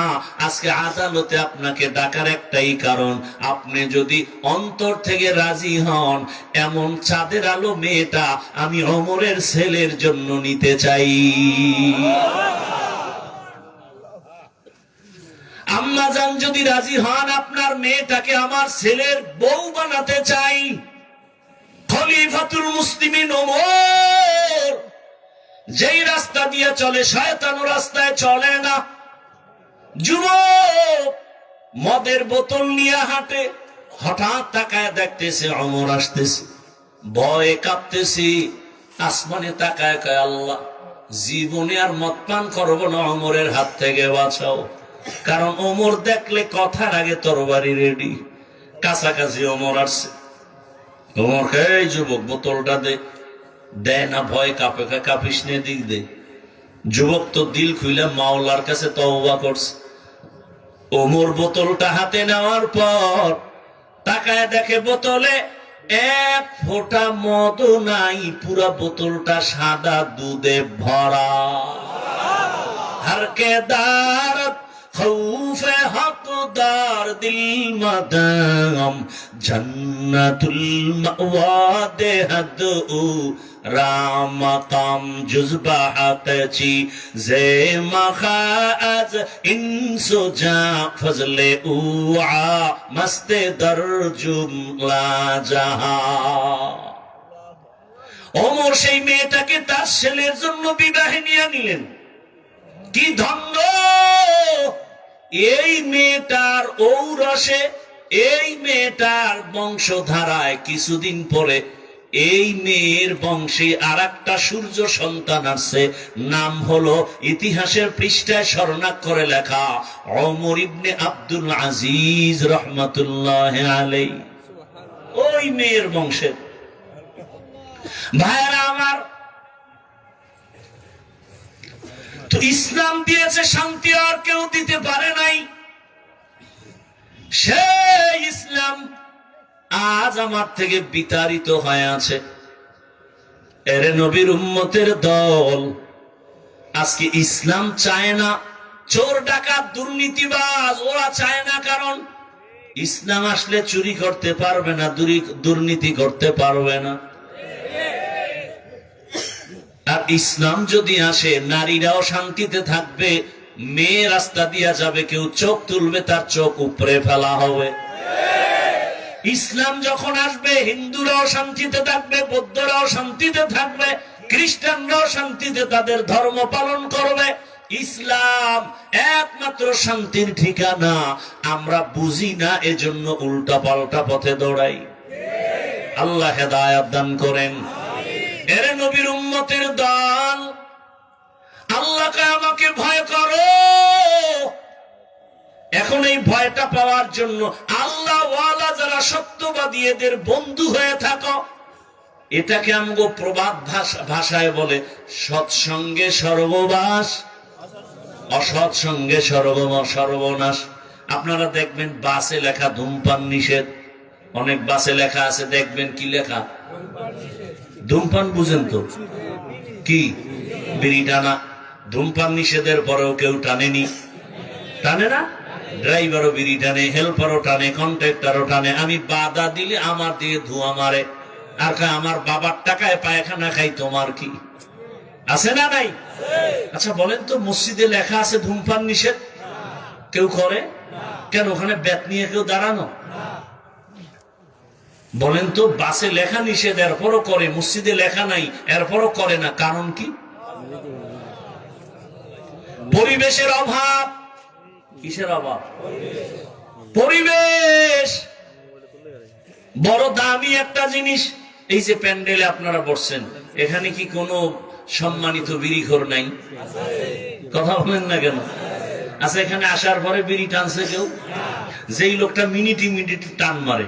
আজকে আদালতে আপনাকে ডাকার একটাই কারণ, আপনি যদি অন্তর থেকে রাজি হন, এমন চাঁদের আলো মেয়েটা আমি ওমরের ছেলের জন্য নিতে চাই। আম্মা জান যদি রাজি হন, আপনার মেয়েটাকে আমার ছেলের বউ বানাতে চাই। খলিফাতুল মুসলিমিন ওমর যেই রাস্তা দিয়ে চলে, শয়তান রাস্তায় চলে না। যুবক মদের বোতল নিয়ে হাঁটে, হঠাৎ তাকায় দেখতেছে ওমর আসতেছে, ভয়ে কাঁপতেছে, আসমানে তাকায় কয়, আল্লাহ জীবনে আর মদ পান করবো না, ওমরের হাত থেকে বাঁচাও। কারণ ওমর দেখলে কথার আগে তরবারি রেডি। কাছাকাছি ওমর আসছে, ওমর এই যুবক বোতলটা দে। দেয় না, ভয় কাঁপে, কাঁপিস নে, দিক দে। যুবক তো দিল খুইলা মাওলার কাছে তওবা করছে। ওমর বোতলটা হাতে নেওয়ার পর তাকায় দেখে বোতলে এক ফোঁটা মদ নাই, পুরা বোতলটা সাদা দুধে ভরা। হরকে দারত খৌফে হকদার দিল মদাম জন্নতুল মাওয়া দেহদ উ রাম কাম জুজবাহাতচি জে মখাজ ইনসুজা ফজলে উআ মস্তে দরজুম লা জাহা। ওমর সেই মেয়েটাকে তার ছেলের জন্য বিবাহে নিয়ে নিলেন। কি ধন্য! এই মেয়েটার ঔরসে, এই মেয়েটার বংশধারায় কিছুদিন পরে এই মেয়ের বংশে আর একটা সূর্য সন্তান আসছে, নাম হলো ইতিহাসের পৃষ্ঠায় স্বর্ণাক্ষরে লেখা ওমর ইবনে আব্দুল আজিজ রহমাতুল্লাহ আলাইহি। ওই মেয়ের বংশের ভাইরা আমার, তো ইসলাম দিয়েছে শান্তি, আর কেউ দিতে পারে নাই। সেই ইসলাম আজ আমার থেকে বিতাড়িত হয়ে আছে। এরে নবীর উম্মতের দল আজকে ইসলাম চায় না। চোর ডাকাত দুর্নীতিবাজ ওরা চায় না, কারণ ইসলাম আসলে চুরি করতে পারবে না, দুর্নীতি করতে পারবে না। আর ইসলাম যদি আসে, নারীরাও শান্তিতে থাকবে, মেয়ে রাস্তা দিয়া যাবে, কেউ চোখ তুলবে তার চোখ উপরে ফেলা হবে। ইসলাম যখন আসবে, হিন্দুরাও শান্তিতে থাকবে, বৌদ্ধরাও শান্তিতে থাকবে, খ্রিস্টানরাও শান্তিতে তাদের ধর্ম পালন করবে। ইসলাম একমাত্র শান্তির ঠিকানা। আমরা বুঝি না, এজন্য উল্টা পাল্টা পথে দৌড়াই। আল্লাহ হেদায়েত দান করেন। এরে নবীর উম্মতের দল, আল্লাহকে আমাকে ভয় করো। এখন এই ভয়টা পাওয়ার জন্য আল্লাহ ওয়ালা যারা সত্যবাদী, এদের বন্ধু হয়ে থাকো। এটাকে আমগো প্রবাদ ভাষায় বলে সৎসঙ্গে স্বর্গবাস, অসৎ সঙ্গে সর্বনাশ। আপনারা দেখবেন বাসে লেখা ধূমপান নিষেধ, অনেক বাসে লেখা আছে, দেখবেন কি লেখা, ধূমপান বুঝেন তো কি, বিড়ি টানা। ধূমপান নিষেধের পরেও কেউ টানেনি, টানে না। ড্রাইভারও বিড়ি টানে, হেল্পারও টানে, কন্ট্রাক্টরও টানে। আমি বাধা দিলে আমার দিয়ে ধোঁয়া মারে। আর কয় আমার বাবার টাকায় পায়খানা খাই, তোমার কি? আছে না নাই? আচ্ছা বলেন তো, মসজিদে লেখা আছে ধূমপান নিষেধ, কেউ করে কেন? ওখানে ব্যাট নিয়ে কেউ দাঁড়ানো? বলেন তো, বাসে লেখা নিষেধ এরপরও করে, মসজিদে লেখা নাই এরপরও করে না, কারণ কি? পরিবেশের অভাব। কিসের অভাব? পরিবেশ বড় দামি একটা জিনিস। এই যে প্যান্ডেলে আপনারা বসছেন, এখানে কি কোনো সম্মানিত বিড়িখোর নাই? কথা বলেন না কেন? আচ্ছা, এখানে আসার পরে বিড়ি টানছে কেউ? যেই লোকটা মিনিটে টান মারে,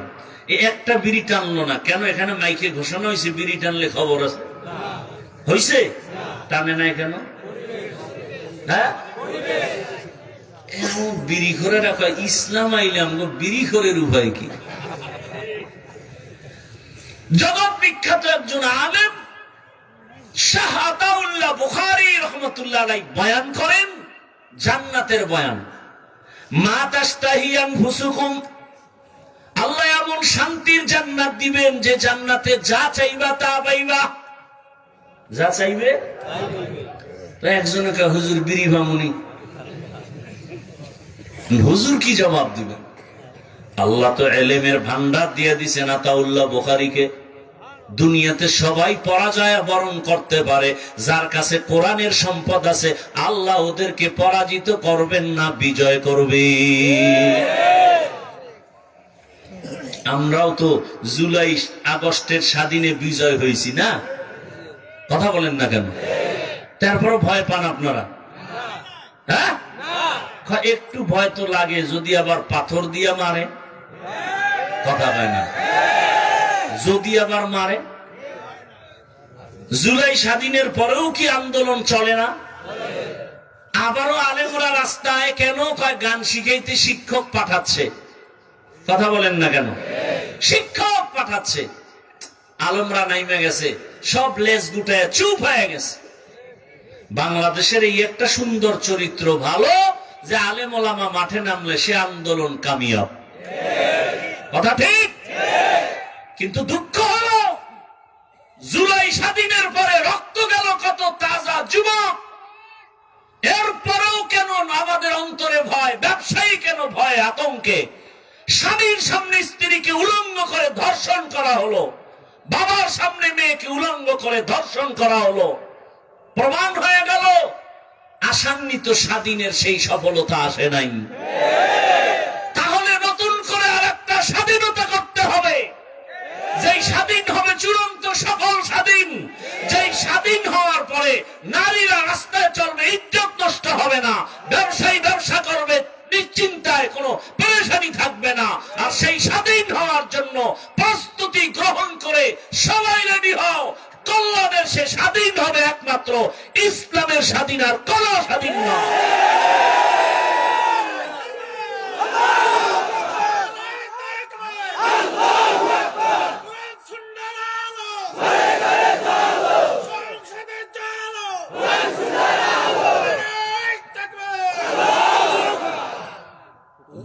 একটা বিড়ি টানলো না কেন? এখানে মাইকে ঘোষণা হয়েছে বিড়ি টানলে খবর আছে, হয়েছে? টানে নাই কেন? হ্যাঁ, এমন বিড়ি করে রাখা। ইসলাম আইলাম গো, বিড়ি খোরের উপায় কি? জগৎ বিখ্যাত একজন আলেম শাহ আতাউল্লাহ বুখারী রাহমাতুল্লাহ আলাইহি বয়ান করেন জান্নাতের বয়ান। মা তাশতাহি আনফুসুকুম, আল্লাহ এমন শান্তির জান্নাত দিবেন যে জান্নাতে যা চাইবা তা পাইবা। যা চাইবে একজনে কয় হুজুর বিড়ি বামুনি। হুজুর কি জবাব দিবেন? আল্লাহ তো এলেমের ভান্ডার দিয়ে দিছেন আতাউল্লাহ বুখারীকে। দুনিয়াতে সবাই পরাজয় বরণ করতে পারে, যার কাছে কোরআনের সম্পদ আছে আল্লাহ ওদেরকে পরাজিত করবেন না, বিজয় করবে। আমরাও তো জুলাই আগস্টের স্বাধীনে বিজয় হয়েছি না? কথা বলেন না কেন? তারপরও ভয় পান আপনারা? হ্যাঁ, একটু ভয় তো লাগে, যদি আবার পাথর দিয়ে মারে। কথা হয় না? যদি আবার মারে। জুলাই স্বাধীনের পরেও কি আন্দোলন চলে না? আবারও আলেমরা রাস্তায় কেন? কয় গান শিখাইতে শিক্ষক পাঠাচ্ছে। কথা বলেন না কেন? শিক্ষক পাঠাচ্ছে। আলেমরা নাইমে গেছে, সব লেজ গুটায় চুপ হয়ে গেছে। বাংলাদেশের এই একটা সুন্দর চরিত্র ভালো যে আলেম ওলামা মাঠে নামলে সে আন্দোলন কামিয়াব। কথা ঠিক? কিন্তু দুঃখ হলো জুলাই স্বাধীনের পরে রক্ত গেল কত তাজা যুবক, এরপরেও কেন আমাদের অন্তরে ভয়? ব্যবসায়ী কেন ভয় আতঙ্কে? স্বামীর সামনে স্ত্রীকে উলঙ্গ করে ধর্ষণ করা হলো, বাবার সামনে মেয়েকে উলঙ্গ করে ধর্ষণ করা হলো। প্রমাণ হয়ে গেল আশান্বিত স্বাধীনের সেই সফলতা আসে নাই। তাহলে নতুন করে আরেকটা স্বাধীনতা করতে হবে, যেই স্বাধীন হবে চূড়ান্ত সফল স্বাধীন, যেই স্বাধীন হওয়ার পরে নারীরা রাস্তায় চলবে, ইজ্জত নষ্ট হবে না, ব্যবসায়ী ব্যবসা করবে নিশ্চিন্তায়, কোনো পেরেশানি থাকবে না। আর সেই স্বাধীন হওয়ার জন্য প্রস্তুতি গ্রহণ করে সবাই রেডি হও। কল্যাণের সে স্বাধীন হবে একমাত্র ইসলামের স্বাধীন, আর কোন স্বাধীন নয়।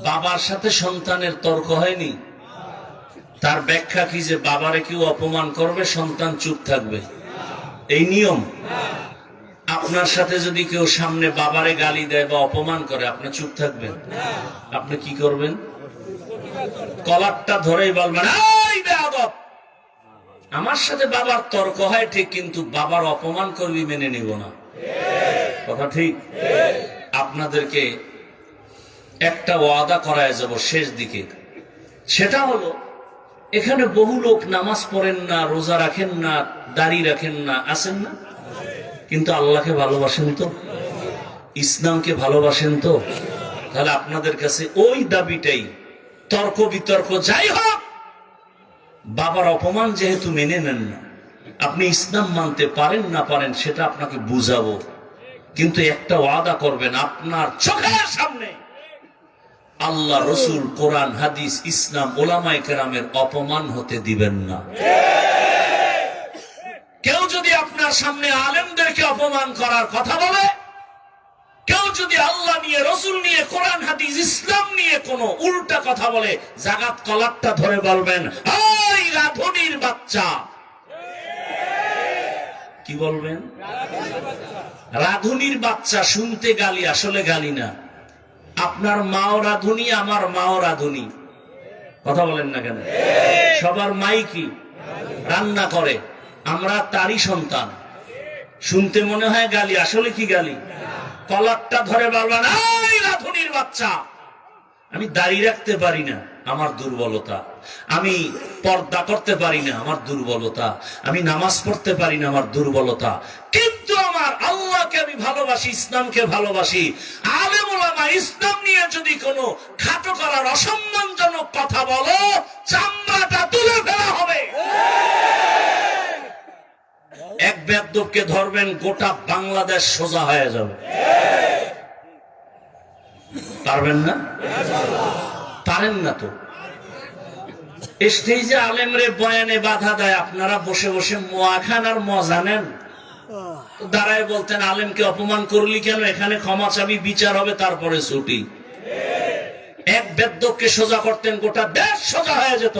বাবার সাথে সন্তানের তর্ক হয়নি, তার ব্যাখ্যা কি যে বাবারে কেউ অপমান করবে সন্তান চুপ থাকবে, এই নিয়ম? আপনার সাথে যদি কেউ সামনে বাবারে গালি দেয় বা অপমান করে, আপনি চুপ থাকবেন? আপনি কি করবেন? কলারটা ধরেই বলবেন, এই বেয়াদব, আমার সাথে বাবার তর্ক হয় ঠিক, কিন্তু বাবার অপমান করবি মেনে নিব না। কথা ঠিক? আপনাদেরকে একটা ওয়াদা করায় যাব শেষ দিকে, সেটা হলো এখানে বহু লোক নামাজ পড়েন না, রোজা রাখেন না, দাড়ি রাখেন না, আছেন না? কিন্তু আল্লাহকে ভালোবাসেন তো, ইসলামকে ভালোবাসেন তো? তাহলে আপনাদের কাছে ওই দাবিটাই, তর্ক বিতর্ক যাই হোক, বাবার অপমান যেহেতু মেনে নেন না, আপনি ইসলাম মানতে পারেন না পারেন সেটা আপনাকে বুঝাবো, কিন্তু একটা ওয়াদা করবেন, আপনার চোখের সামনে আল্লাহ, রসুল, কোরআন, হাদিস, ইসলাম, ওলামায়ে কেরামের অপমান হতে দিবেন না। কেউ যদি আপনার সামনে আলেমদেরকে অপমান করার কথা বলে, কেউ যদি আল্লাহ নিয়ে, রসুল নিয়ে, কোরআন, হাদিস, ইসলাম নিয়ে কোনো উল্টা কথা বলে, জাগাত কলারটা ধরে বলবেন, ওই রাধুনির বাচ্চা, কি বলবেন? রাধুনির বাচ্চা। শুনতে গালি, আসলে গালি না। আপনার মাও রাধুনি, আমার মাও রাধুনি। কথা বলেন না কেন? সবার মাই কি? রান্না করে। আমরা তারই সন্তান। শুনতে মনে হয় গালি, আসলে কি গালি? কলারটা ধরে বলবেন, এই রাধুনির বাচ্চা। আমি দাড়ি রাখতে পারি না, আমার দুর্বলতা। আমি পর্দা করতে পারি না, আমার দুর্বলতা। আমি নামাজ পড়তে পারি না, আমার দুর্বলতা। কিন্তু আমার আল্লাহকে আমি ভালোবাসি, ইসলামকে ভালোবাসি। আলেম ওলামা ইসলাম নিয়ে যদি কোনো খাটো করার অসম্মানজনক কথা বলো, চামড়াটা তুলে ফেলা হবে। এক বেয়াদবকে ধরবেন, গোটা বাংলাদেশ সোজা হয়ে যাবে। পারবেন না? পারেন না তো। স্টেজে আলেমরে বয়ানে বাধা দেয়, আপনারা বসে বসে মোয়া খান আর মজা নেন। দাঁড়ায় বলতেন, আলেমকে অপমান করলি কেন? এখানে ক্ষমা চাবি, বিচার হবে, তারপরে ছুটি। এক বেদ্যকে সোজা করতেন, গোটা দেশ সোজা হয়ে যেত।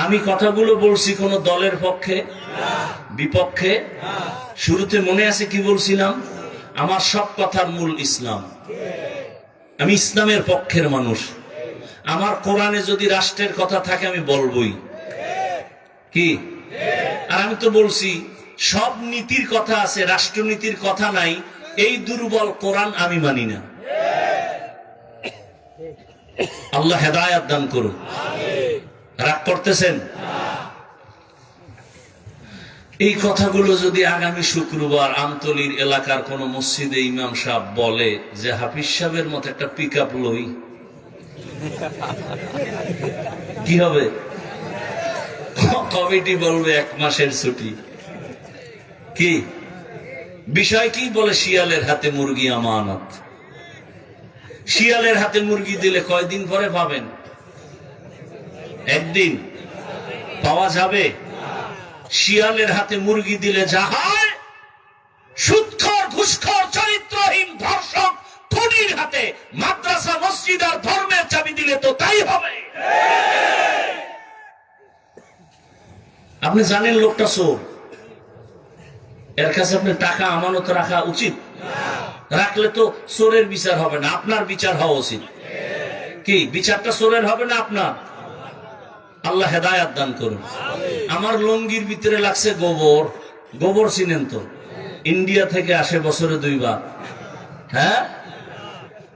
আমি কথাগুলো বলছি কোন দলের পক্ষে, বিপক্ষে? শুরুতে মনে আছে কি বলছিলাম? আমার সব কথার মূল ইসলাম। আমি ইসলামের পক্ষের মানুষ। আমার কোরআনে যদি রাষ্ট্রের কথা থাকে আমি বলবই। কি? আর আমি তো বলছি সব নীতির কথা আছে, রাষ্ট্রনীতির কথা নাই। এই দুর্বল কোরআন আমি মানি না। আল্লাহ হেদায়েত দান করুন। রাগ করতেছেন? এই কথাগুলো যদি আগামী শুক্রবার আমতলীর এলাকার কোন মসজিদে ইমাম সাহেব বলে যে হাফিজ সাহেবের মতো একটা পিক আপ লই, কি হবে? কমিটি বলবে 1 মাসের ছুটি। কি বিষয়? কি বলে? শিয়ালের হাতে মুরগি আমানত। শিয়ালের হাতে মুরগি দিলে কয়দিন পরে পাবেন? একদিন পাওয়া যাবে? শিয়ালের হাতে মুরগি দিলে যা হয়, সুদখোর, ঘুষখোর, চরিত্রহীন, ধর্ষক, খুনির হাতে মাদ্রাসা, মসজিদ আর ধর্মের চাবি দিলে তো তাই হবে। আপনি জানেন লোকটা চোর, এর কাছে আপনি টাকা আমানত রাখা উচিত? রাখলে তো চোরের বিচার হবে না, আপনার বিচার হওয়া উচিত। কি বিচারটা চোরের হবে না আপনার? আল্লাহ হেদায়াত দান করুন। আমার লঙ্গির ভিতরে লাগছে গোবর। গোবর চিনেন তো? ইন্ডিয়া থেকে আসে বছরে 2 বার। হ্যাঁ,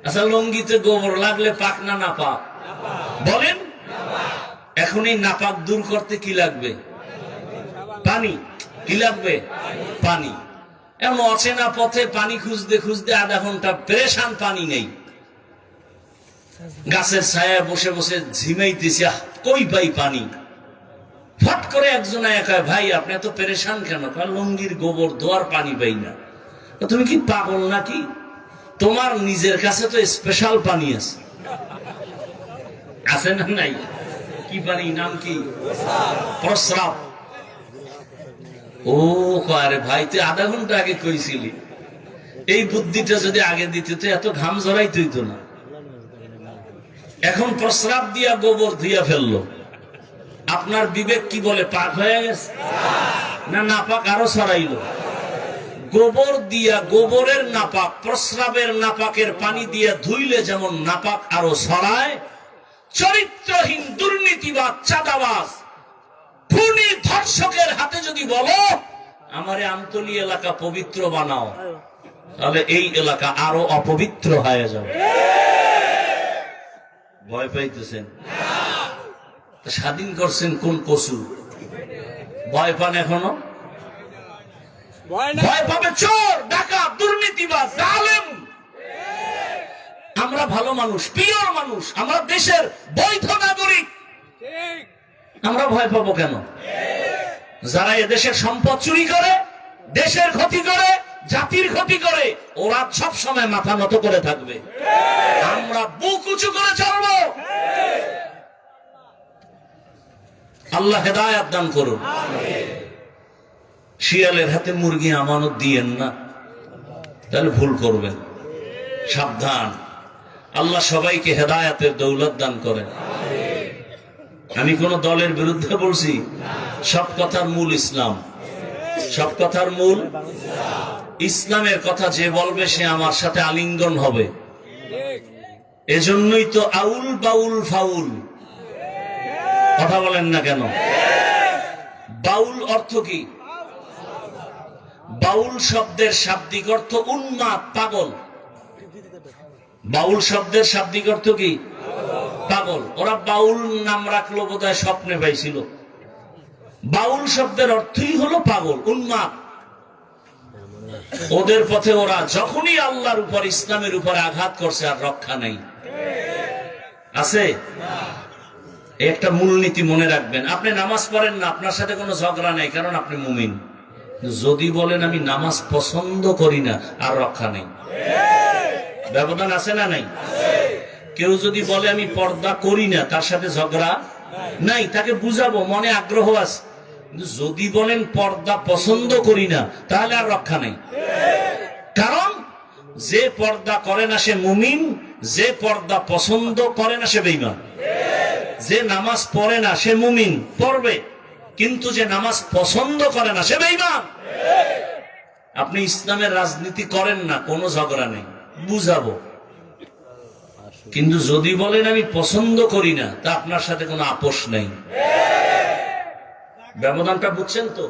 আচ্ছা, লঙ্গিতে গোবর লাগলে পাক না নাপাক? বলেন। এখন এই নাপাক দূর করতে কি লাগবে? পানি। কি লাগবে? পানি। এমন অচেনা পথে পানি খুঁজতে খুঁজতে আধা ঘন্টা পেরেশান, পানি নেই। গাছের ছায়ায় বসে বসে ঝিমাইতেছি, কই পাই পানি? ফট করে একজন একা, ভাই আপনি এত পেরেশান কেন? লঙ্গির গোবর দোয়ার পানি পাই না। তুমি কি পাগল নাকি? তোমার নিজের কাছে তো স্পেশাল পানি আছে। আছে না নাই? কি পানি? নাম কি? প্রস্রাব। ও আরে ভাই, তুই আধা ঘন্টা আগে কইছিলি। এই বুদ্ধিটা যদি আগে দিতে তো এত ঘাম জড়াই তুই তো না। এখন প্রস্রাব দিয়া গোবর ধুইয়া ফেললো, আপনার বিবেক কি বলে? পাক হয়ে গেছে না নাপাক আরো ছড়াইলো? গোবর দিয়া, গোবরের নাপাক, প্রস্রাবের নাপাকের পানি দিয়া ধুইলে যেমন নাপাক আরো ছড়ায়, চরিত্রহীন, দুর্নীতিবাদ, চাঁদাবাজ, খুনি, ধর্ষকের হাতে যদি বলো আমারে আমতলী এলাকা পবিত্র বানাও, তাহলে এই এলাকা আরো অপবিত্র হয়ে যাবে। ভয় পাইতেছেন? স্বাধীন করছেন কোন কসু? ভয় পান এখনো? ভয় পাবে চোর, ডাকাত, দুর্নীতিবাজ, জালেম। আমরা ভালো মানুষ, পিওর মানুষ, আমরা দেশের বৈধ নাগরিক। আমরা ভয় পাবো কেন? যারা এদেশের সম্পদ চুরি করে, দেশের ক্ষতি করে, জাতির ক্ষতি করে, ওরা সব সময় মাথা নত করে থাকবে। আমরা বুক উঁচু করে চলবো। আল্লাহ হেদায়াত দান করুন। শিয়ালের হাতে মুরগি আমানত দিয়েন না, তাহলে ভুল করবেন। সাবধান। আল্লাহ সবাইকে হেদায়াতের দৌলত দান করেন। আমি কোন দলের বিরুদ্ধে বলছি? সব কথার মূল ইসলাম, সব কথার মূল ইসলামের কথা যে বলবে সে আমার সাথে আলিঙ্গন হবে। এজন্যই তো আউল বাউল ফাউল, কথা বলেন না কেন? বাউল অর্থ কি? বাউল শব্দের শাব্দিক অর্থ উন্মাদ, পাগল। বাউল শব্দের শাব্দিক অর্থ কি? পাগল। ওরা বাউল নাম রাখলো বোধহয় স্বপ্নে পাইছিল। বাউল শব্দের অর্থই হলো পাগল, উন্মাদ। ওদের পথে ওরা যখনই আল্লাহর উপর, ইসলামের উপর আঘাত করছে আর রক্ষা নাই। আছে একটা মূলনীতি মনে রাখবেন, আপনি নামাজ পড়েন না, আপনার সাথে কোনো ঝগড়া নাই, কারণ আপনি মুমিন। যদি বলেন আমি নামাজ পছন্দ করি না, আর রক্ষা নেই। ব্যবধান আছে না নাই? কেউ যদি বলে আমি পর্দা করি না, তার সাথে ঝগড়া নাই, তাকে বুঝাবো, মনে আগ্রহ আছে। কিন্তু যদি বলেন পর্দা পছন্দ করি না, তাহলে আর রক্ষা নেই। কারণ যে পর্দা করে না সে মুমিন, যে পর্দা পছন্দ করে না সে বেঈমান। যে নামাজ পড়ে না সে মুমিন, পড়বে, কিন্তু যে নামাজ পছন্দ করে না সে বেঈমান। আপনি ইসলামের রাজনীতি করেন না, কোনো ঝগড়া নেই, বুঝাবো। কিন্তু যদি বলেন আমি পছন্দ করি না, তা আপনার সাথে কোনো আপোষ নেই। ব্যবধানটা বুঝছেন তো?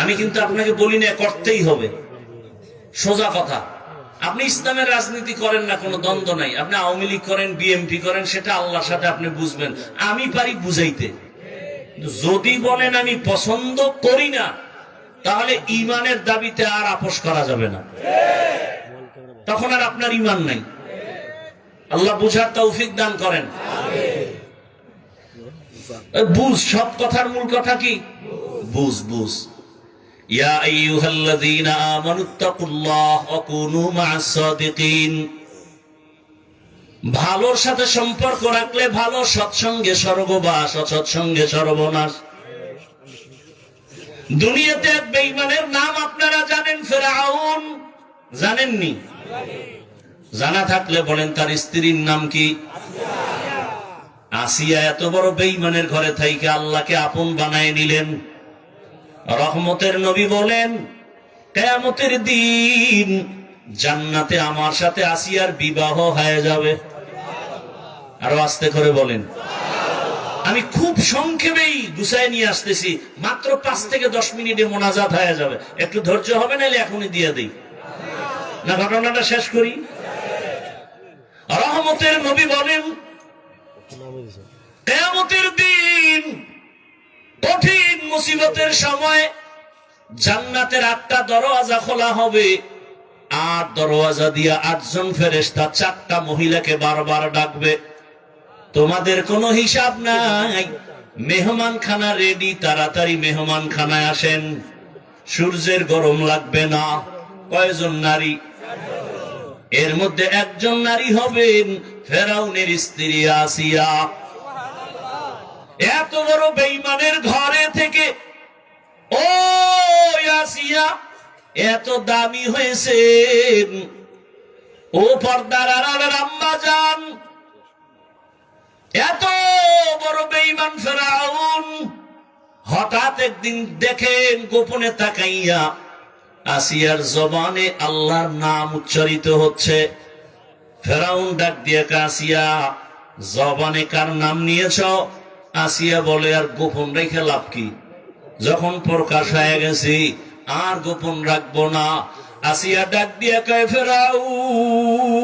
আমি কিন্তু আপনাকে বলি না করতেই হবে, সোজা কথা। আপনি ইসলামের রাজনীতি করেন না, কোনো দ্বন্দ্ব নাই। আপনি আওয়ামী লীগ করেন, বিএনপি করেন, সেটা আল্লাহর সাথে আপনি বুঝবেন। আমি পারি বুঝাইতে। যদি বলেন আমি পছন্দ করি না, তাহলে ইমানের দাবিতে আর আপোষ করা যাবে না, তখন আর আপনার ইমান নাই। আল্লাহ বুঝার তৌফিক দান করেন। বুঝ, সব কথার মূল কথা কি? বুঝ, বুঝ। ইয়া আইয়ুহাল্লাযীনা আমানুত্তাকুল্লাহ ওয়া কুনু মা'আস সাদিকিন। ভালোর সাথে সম্পর্ক রাখলে ভালো, সৎসঙ্গে স্বর্গবাস, অসৎসঙ্গে সর্বনাশ। দুনিয়াতে এক বেঈমানের নাম আপনারা জানেন, ফিরআউন। জানেননি? জানা থাকলে বলেন তার স্ত্রীর নাম কি? আসিয়া। এত বড় বেঈমানের ঘরে থাইকে আল্লাহকে আপন বানায় নিলেন। রহমতের নবী বলেন কিয়ামতের দিন জান্নাতে আমার সাথে আসিয়ার বিবাহ হয়ে যাবে। আরো আস্তে করে বলেন। আমি খুব সংক্ষেপেই গুছায় নিয়ে আসতেছি, মাত্র 5 থেকে 10 মিনিটে মোনাজাত হয়ে যাবে। একটু ধৈর্য হবে, নাহলে এখনই দিয়ে দিই না। ঘটনাটা শেষ করি। রহমতের নবী বলেন কিয়ামতের দিন কঠিন মুসিবতের সময় জান্নাতের 8টা দরওয়াজা খোলা হবে, আর দরওয়াজা দিয়ে 8 জন ফেরেশতা 4টা মহিলাকে বারবার ডাকবে, তোমাদের কোনো হিসাব নাই, মেহমান খানা রেডি, তাড়াতাড়ি মেহমান খানায় আসেন, সূর্যের গরম লাগবে না। কয়জন নারী? এর মধ্যে একজন নারী হবেন ফেরাউনের স্ত্রী আসিয়া। এত বড় বেঈমানের ঘরে থেকে ও আসিয়া এত দামি হয়েছেন। ও পর্দার আড়ালের আম্মা জান, এত বড় বেঈমান ফেরাউন হঠাৎ একদিন দেখেন গোপনে তাকাইয়া আসিয়ার জবানে আল্লাহর নাম উচ্চারিত হচ্ছে। ফেরাউন ডাক দিয়ে, আসিয়া জবানে কার নাম নিয়েছ? আসিয়া বলে, আর গোপন রেখে লাভ কি, যখন প্রকাশ হয়ে গেছি আর গোপন রাখবো না। আসিয়া ডাক দিয়ে কয়, ফেরাউন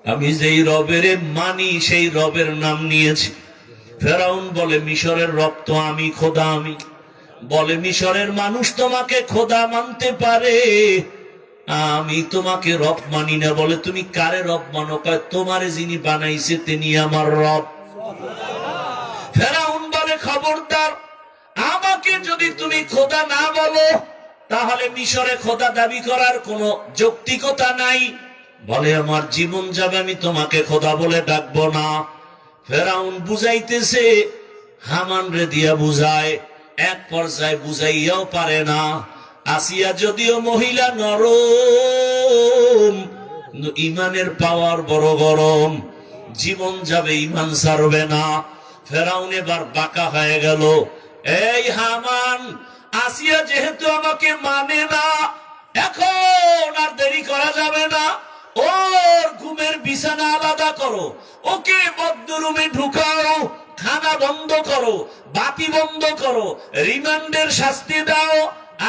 আমি যেই রবের মানি সেই রবের নাম নিয়েছি। ফেরাউন বলে, মিশরের রব তো আমি, খোদা আমি। বলে, মিশরের মানুষ তোমাকে খোদা মানতে পারে, আমি তোমাকে রব মানি না। বলে, তুমি কারে রব মানো? কয়, তোমারে যিনি বানাইছে তিনি আমার রব। ফেরাউন বলে, খবরদার, আমাকে যদি তুমি খোদা না বলো তাহলে মিশরে খোদা দাবি করার কোনো যৌক্তিকতা নাই। বলে, আমার জীবন যাবে, আমি তোমাকে খোদা বলে ডাকবো না। ফেরাউন বুঝাইতেছে, হামান রে দিয়া বুঝায়, এক পর্যায়ে বুঝাইয়াও পারে না। আসিয়া যদিও মহিলা নরম, ইমানের পাওয়ার বড় গরম, জীবন যাবে, ইমান ছাড়বে না। ফেরাউন এবার বাঁকা হয়ে গেল, এই হামান, আসিয়া যেহেতু আমাকে মানে না, এখন আর দেরি করা যাবে না। ওর ঘুমের বিছানা আলাদা করো, ওকে বদ্ধরুমে ঢুকাও, খানা বন্ধ করো, বাতি বন্ধ করো, রিমান্ডের শাস্তি দাও।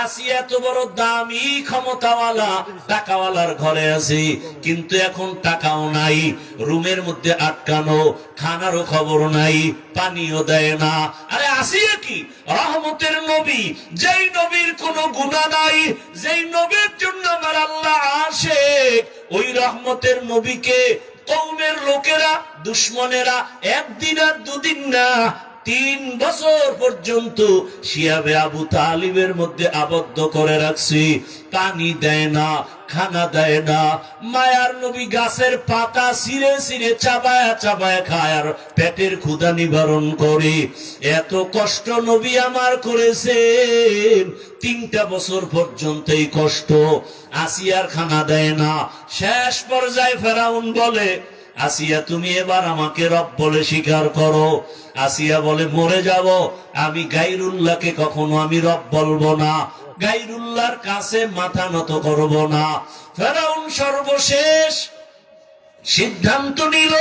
আসিয়া এত বড় দামি ক্ষমতাওয়ালা টাকাওয়ালার ঘরে আছে, কিন্তু এখন টাকাও নাই, রুমের মধ্যে আটকানো, খানারও খবর নাই, পানিও দেয় না। আরে আসিয়া কি রহমতের নবী, যেই নবীর কোনো গুনাহ নাই, যেই নবীর জন্য আমার আল্লাহ আশিক, ওই রহমতের নবীকে কওমের লোকেরা, দুশমনেরা একদিন আর দুদিন না 3 বছর পর্যন্ত শিয়াবে আবু তালিবের মধ্যে আবদ্ধ করে রাখছি। পানি দেয় না, খানা দেয় না। মায়ার নবী গাছের পাতা ছিঁড়ে ছিঁড়ে চাবায়া চাবায়া খায় আর পেটের ক্ষুধা নিবারণ করে। এত কষ্ট নবী আমার করেছেন, 3টা বছর পর্যন্ত এই কষ্ট। আসিয়ার খানা দেয় না। শেষ পর্যায়ে ফেরাউন বলে, আসিয়া তুমি এবার আমাকে রব বলে স্বীকার করো। আসিয়া বলে, মরে যাব, আমি গায়রুল্লাহকে কখনো আমি রব বলবো না, গায়রুল্লাহর কাছে মাথা নত করব না। ফেরাউন সর্বশেষ সিদ্ধান্ত নিল,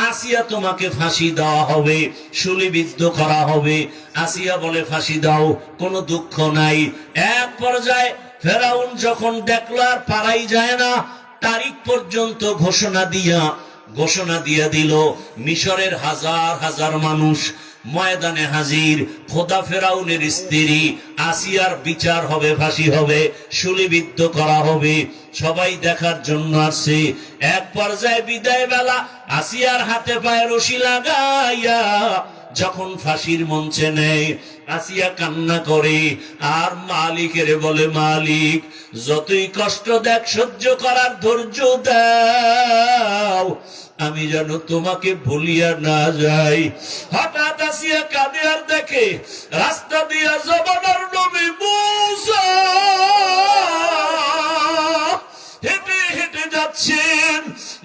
আসিয়া তোমাকে ফাঁসি দেওয়া হবে, শূলিবিদ্ধ করা হবে। আসিয়া বলে, ফাঁসি দাও, কোনো দুঃখ নাই। এক পর্যায়ে ফেরাউন যখন দেখলো আর পারাই যায় না, তারিখ পর্যন্ত ঘোষণা দিয়া দিল, মিশরের হাজার হাজার মানুষ ময়দানে হাজির, খোদা ফেরাউনের স্ত্রী আসিয়ার বিচার হবে, ফাঁসি হবে, শূলিবিদ্ধ করা হবে, সবাই দেখার জন্য আসছে। এক পর্যায়ে বিদায় বেলা আসিয়ার হাতে পায়ে রশি লাগাইয়া যখন ফাঁসির মঞ্চে নেয়, আসিয়া কান্না করে আর মালিকের বলে, মালিক যতই কষ্ট দেখ সহ্য করার ধৈর্য দাও, আমি যেন তোমাকে ভুলিয়া না যাই। হঠাৎ আসিয়া কাঁদে আর দেখে রাস্তা দিয়া জমানার নবী মূসা হেঁটে হেঁটে যাচ্ছেন।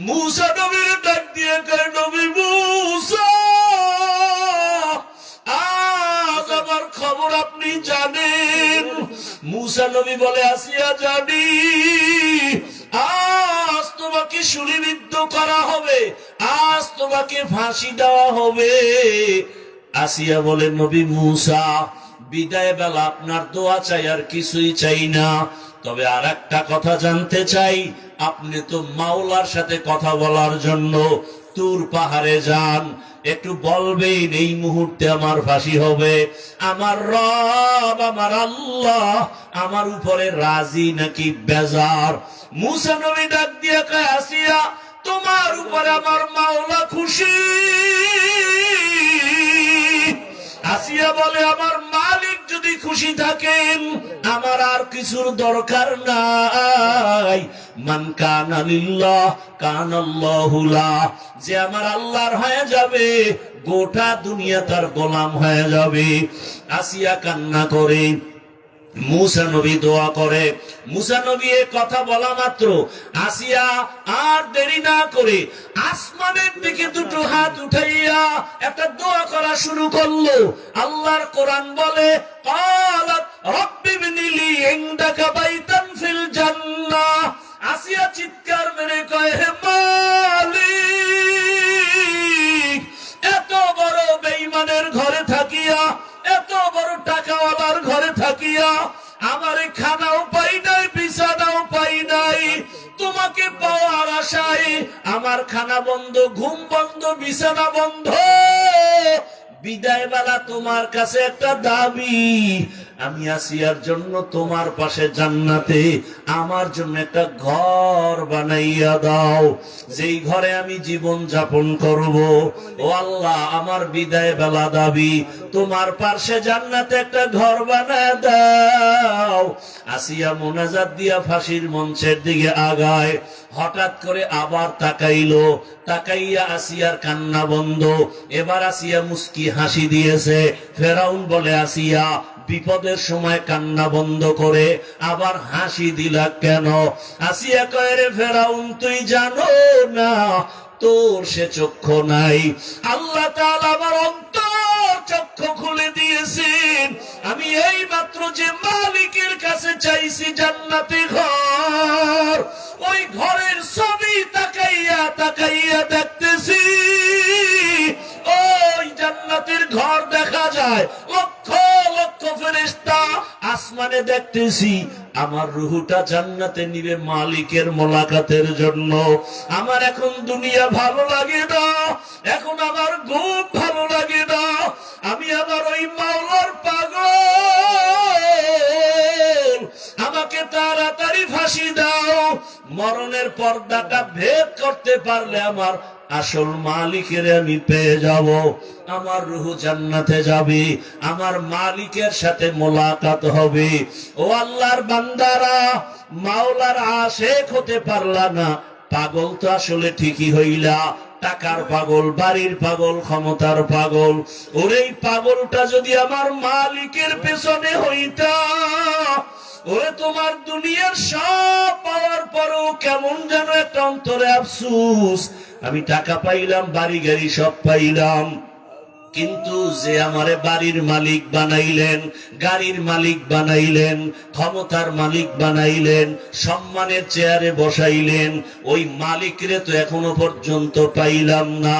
মূসা নবীর ডাক দিয়ে কয়, নবী মূসা, আজ আমার খবর আপনি জানেন? মূসা নবী বলে, আসিয়া জানি, আজ তোমাকে শূলিবিদ্ধ করা হবে, আজ তোমাকে ফাঁসি দেওয়া হবে। আসিয়া বলে, নবী মূসা, বিদায় বেলা আপনার দোয়া চাই, আর কিছুই চাই না। তবে আর একটা কথা জানতে চাই, আপনি তো মাওলার সাথে কথা বলার জন্য তুর পাহাড়ে যান, একটু বলবেন এই মুহূর্তে আমার ফাঁসি হবে, আমার রব আমার আল্লাহ আমার উপরে রাজি নাকি বেজার? মূসা নবী ডাক দিয়ে কয়, আসিয়া তোমার উপরে আমার মাওলা খুশি। আসিয়া বলে, আমার মালিক যদি খুশি থাকেন আমার আর কিছুর দরকার নাই। মান কানা লিল্লাহ কানাল্লাহু লাহ, যে আমার আল্লাহর হয়ে যাবে গোটা দুনিয়া তার গোলাম হয়ে যাবে। আসিয়া কান্না করে, মূসা নবী দোয়া করে। মূসা নবী এ কথা বলা মাত্র আসিয়া আর দেরি না করে আসমানের দিকে দুটো হাত উঠাইয়া একটা দোয়া করা শুরু করলো। আল্লাহর কোরআন বলে, ক্বালাত রাব্বি ইবনি লি ইনদাকা বাইতান ফিল জান্নাহ। আসিয়া চিৎকার মেরে কয়, হে মালিক, এত বড় বেঈমানের ঘরে থাকিয়া, এত বড় টাকাওয়ালার ঘরে থাকিয়া আমার খানাও পাই নাই, বিছানাও পাই নাই, তোমাকে পাওয়ার আশায় আমার খানা বন্ধ, ঘুম বন্ধ, বিছানা বন্ধ। বিদায় বেলা তোমার কাছে একটা দাবি, আমি আসিয়ার জন্য তোমার পাশে জান্নাতে আমার জন্য একটা ঘর বানাইয়া দাও, যেই ঘরে আমি জীবন যাপন করব। ও আল্লাহ, আমার বিদায় বেলা দাবি, তোমার পাশে জান্নাতে একটা ঘর বানায় দাও। আসিয়া মোনাজাত দিয়া ফাঁসির মঞ্চের দিকে আগায়। হঠাৎ করে আবার তাকাইলো, তাকাইয়া আসিয়ার কান্না বন্ধ। এবার আসিয়া মুস্কি হাসি দিয়েছে। ফেরাউন বলে, আসিয়া বিপদের সময় কান্না বন্ধ করে আবার হাসি দিলা কেন? আসিয়া কয়, রে ফেরাউন, তুই জানো না তোর সে চক্ষু নাই, আল্লাহ তাআলা আমার অন্তর চক্ষু খুলে দিয়েছেন। আমি এই মাত্র যে মালিকের কাছে চাইছি জান্নাতে ঘর, ওই ঘরের ছবি তাকাইয়া তাকাইয়া দেখতেছি ওই জান্নাতের ঘর দেখা যায়, লক্ষ লক্ষ ফেরেশতা আসমানে দেখতেছি। আমার রুহুটা জান্নাতে নিবে মালিকের মোলাকাতের জন্য। আমার এখন দুনিয়া ভালো লাগে না, এখন আমার ঘুম ভালো লাগে না, আমি আমার ওই মাওলার পাগল। আমাকে তাড়াতাড়ি ফাঁসি দাও, মরণের পর্দাটা ভেদ করতে পারলে আমার আসল মালিকের আমি পেয়ে যাব, আমার রূহ জান্নাতে যাবে, আমার মালিকের সাথে মোলাকাত হবে। ও আল্লাহর বান্দারা, মাওলার আশেক হতে পারলা না, পাগল তো আসলে ঠিকই হইলা, টাকার পাগল, বাড়ির পাগল, ক্ষমতার পাগল। ওরে এই পাগলটা যদি আমার মালিকের পেছনে হইতা, ওরে তোমার দুনিয়ার সব পাওয়ার পরও কেমন যেন একটা অন্তরে আফসুস, আমি টাকা পাইলাম, বাড়ি গাড়ি সব পাইলাম, কিন্তু যে আমারে বাড়ির মালিক বানাইলেন, গাড়ির মালিক বানাইলেন, ক্ষমতার মালিক বানাইলেন, সম্মানের চেয়ারে বসাইলেন, ওই মালিকরে তো এখনো পর্যন্ত পাইলাম না।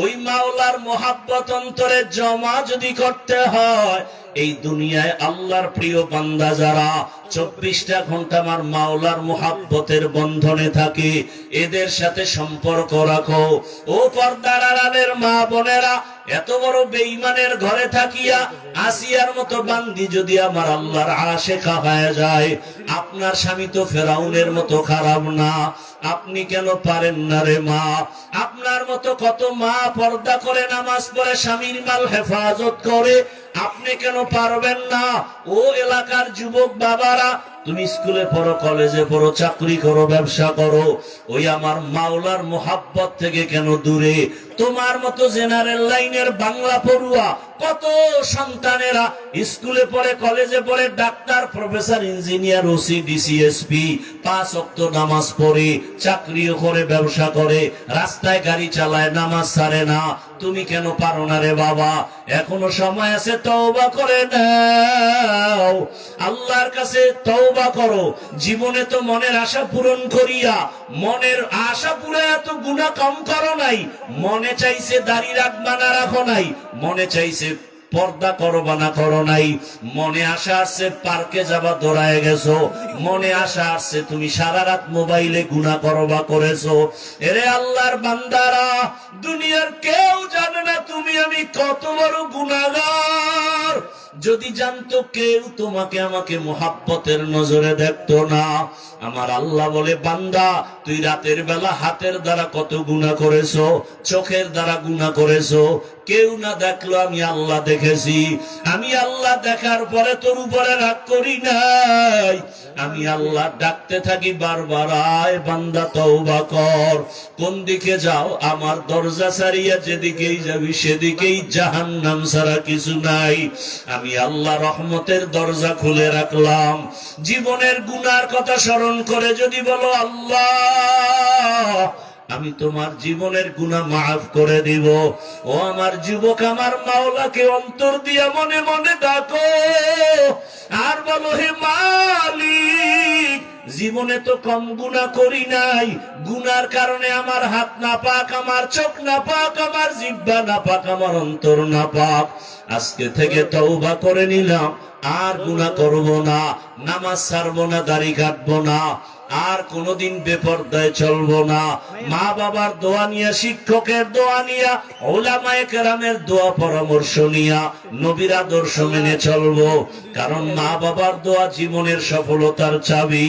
ওই মাওলার মোহাব্বত অন্তরে জমা যদি করতে হয়, এই দুনিয়ায় আল্লাহর প্রিয় বান্দা যারা 24টা ঘন্টা আমার মাওলার মোহাব্বতের বন্ধনে থাকে, এদের সাথে সম্পর্ক রাখো। ও পর্দার আড়ালের মা বোনেরা, এত বড় বেঈমানের ঘরে থাকিয়া আসিয়ার মতো বান্দি যদি আমার আল্লাহর আশিক হয়ে যায়, আপনার স্বামী তো ফেরাউনের মতো খারাপ না, আপনি কেন পারেন না রে মা? আপনার মতো কত মা পর্দা করে নামাজ পড়ে স্বামীর মাল হেফাজত করে, আপনি কেন পারবেন না? ও এলাকার যুবক বাবারা, তুমি স্কুলে পড়ো, কলেজে পড়ো, চাকরি করো, ব্যবসা করো, ওই আমার মাওলার মোহাব্বত থেকে কেন দূরে? তোমার মতো জেনারেল লাইনের বাংলা পড়ুয়া কত সন্তানেরা স্কুলে পড়ে, কলেজে পড়ে, doctor, professor, engineer, OC, DC SP, 5 ওয়াক্ত নামাজ পড়ে, চাকরিও করে, ব্যবসা করে, রাস্তায় গাড়ি চালায়, নামাজ ছাড়ে না। তুমি কেন পারো না রে বাবা? এখনো সময় আছে, তওবা করে নাও, আল্লাহর কাছে তওবা করো। জীবনে তো মনের আশা পূরণ করিয়া, মনের আশা পুরে এত গুনাহ কম করো নাই। মনে চাইছে দাড়ি রাখবা না রাখো নাই, মনে চাইছে পর্দা করবা না করো নাই, মনে আশা আসছে পার্কে যাবা দৌড়ায় গেছো, মনে আশা আসছে তুমি সারা রাত মোবাইলে গুনাহ করবা করেছো। এরে আল্লাহর বান্দারা, দুনিয়ার কেউ জানে না তুমি আমি কত বড় গুনাহগার। যদি জানতো কেউ, তোমাকে আমাকে মোহাব্বতের নজরে দেখতো না। আমার আল্লাহ বলে, বান্দা তুই রাতের বেলা হাতের দ্বারা কত গুনাহ করেছো, চোখের দ্বারা গুনাহ করেছো, কেউ না দেখলো, আমি আল্লাহ দেখেছি। আমি আল্লাহ দেখার পরে তোর উপরে রাগ করি নাই, আমি আল্লাহ ডাকতে থাকি বারবার, আয় বান্দা তওবা কর। কোন দিকে যাও? আমার দরজা ছাড়িয়া যেদিকেই যাবি সেদিকেই জাহান্নাম ছাড়া কিছু নাই। আমি আল্লাহ রহমতের দরজা খুলে রাখলাম। জীবনের গুনার কথা স্মরণ করে যদি বলো, আল্লাহ আমি তোমার জীবনের গুনাহ মাফ করে দিব, ও আমার যুবক, আমার মাওলাকে অন্তর দিয়া মনে মনে ডাকো আর বলো, হে মালিক, জীবনে তো কম গুনাহ করি নাই, গুনার কারণে আমার হাত না পাক, আমার চোখ না পাক, আমার জিহ্বা না পাক, আমার অন্তর না পাক। আজকে থেকে তওবা করে নিলাম, আর গুনাহ করব না, নামাজ ছাড়বো না, দাড়ি কাটবো না, আর কোনদিন বেপরদায় চলবো না। মা বাবার দোয়া নিয়া, শিক্ষকের দোয়া নিয়া, উলামায়ে কেরামের দোয়া পরামর্শ নিয়া নবীর আদর্শ মেনে চলবো। কারণ মা বাবার দোয়া জীবনের সফলতার চাবি,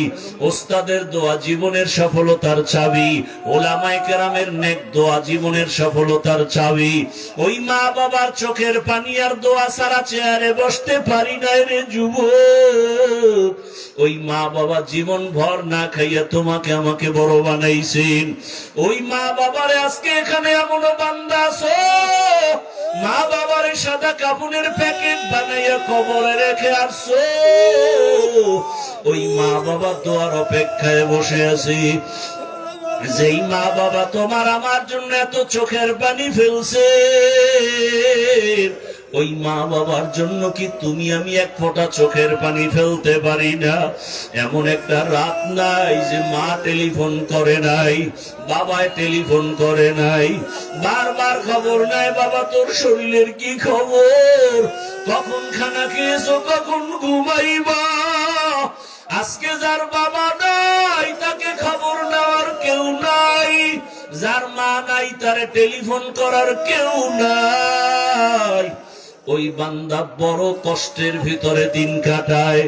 ওস্তাদের দোয়া জীবনের সফলতার চাবি, উলামায়ে কেরামের নেক দোয়া জীবনের সফলতার চাবি। ওই মা বাবার চোখের পানি আর দোয়া ছাড়া চেয়ারে বসতে পারি না রে যুবক। ওই মা বাবা জীবন ভর না খাইয়া তোমাকে আমাকে বড় বানাইছেন। ওই মা বাবার আজকে এখানে এমন বান্দা আছো, মা বাবার সাদা কাপড়ের প্যাকেট বানাইয়া কবরে রেখে আসছো। ওই মা বাবা দোয়ার অপেক্ষায় বসে আছি। যেই মা বাবা তোমার আমার জন্য এত চোখের পানি ফেলছে, ওই মা বাবার জন্য কি তুমি আমি এক ফোঁটা চোখের পানি ফেলতে পারি না? এমন একটা রাত নাই যে মা টেলিফোন করে নাই, বাবায় টেলিফোন করে নাই, বারবার খবর নাই বাবা তোর শরীরের কি খবর, কখন খানা খেয়েছো, কখন ঘুমাইবা। আজকে যার বাবা নাই তাকে খবর নেওয়ার কেউ নাই, যার মা নাই তারে টেলিফোন করার কেউ নাই। ওই বান্দা বড় কষ্টের ভিতরে দিন কাটায়।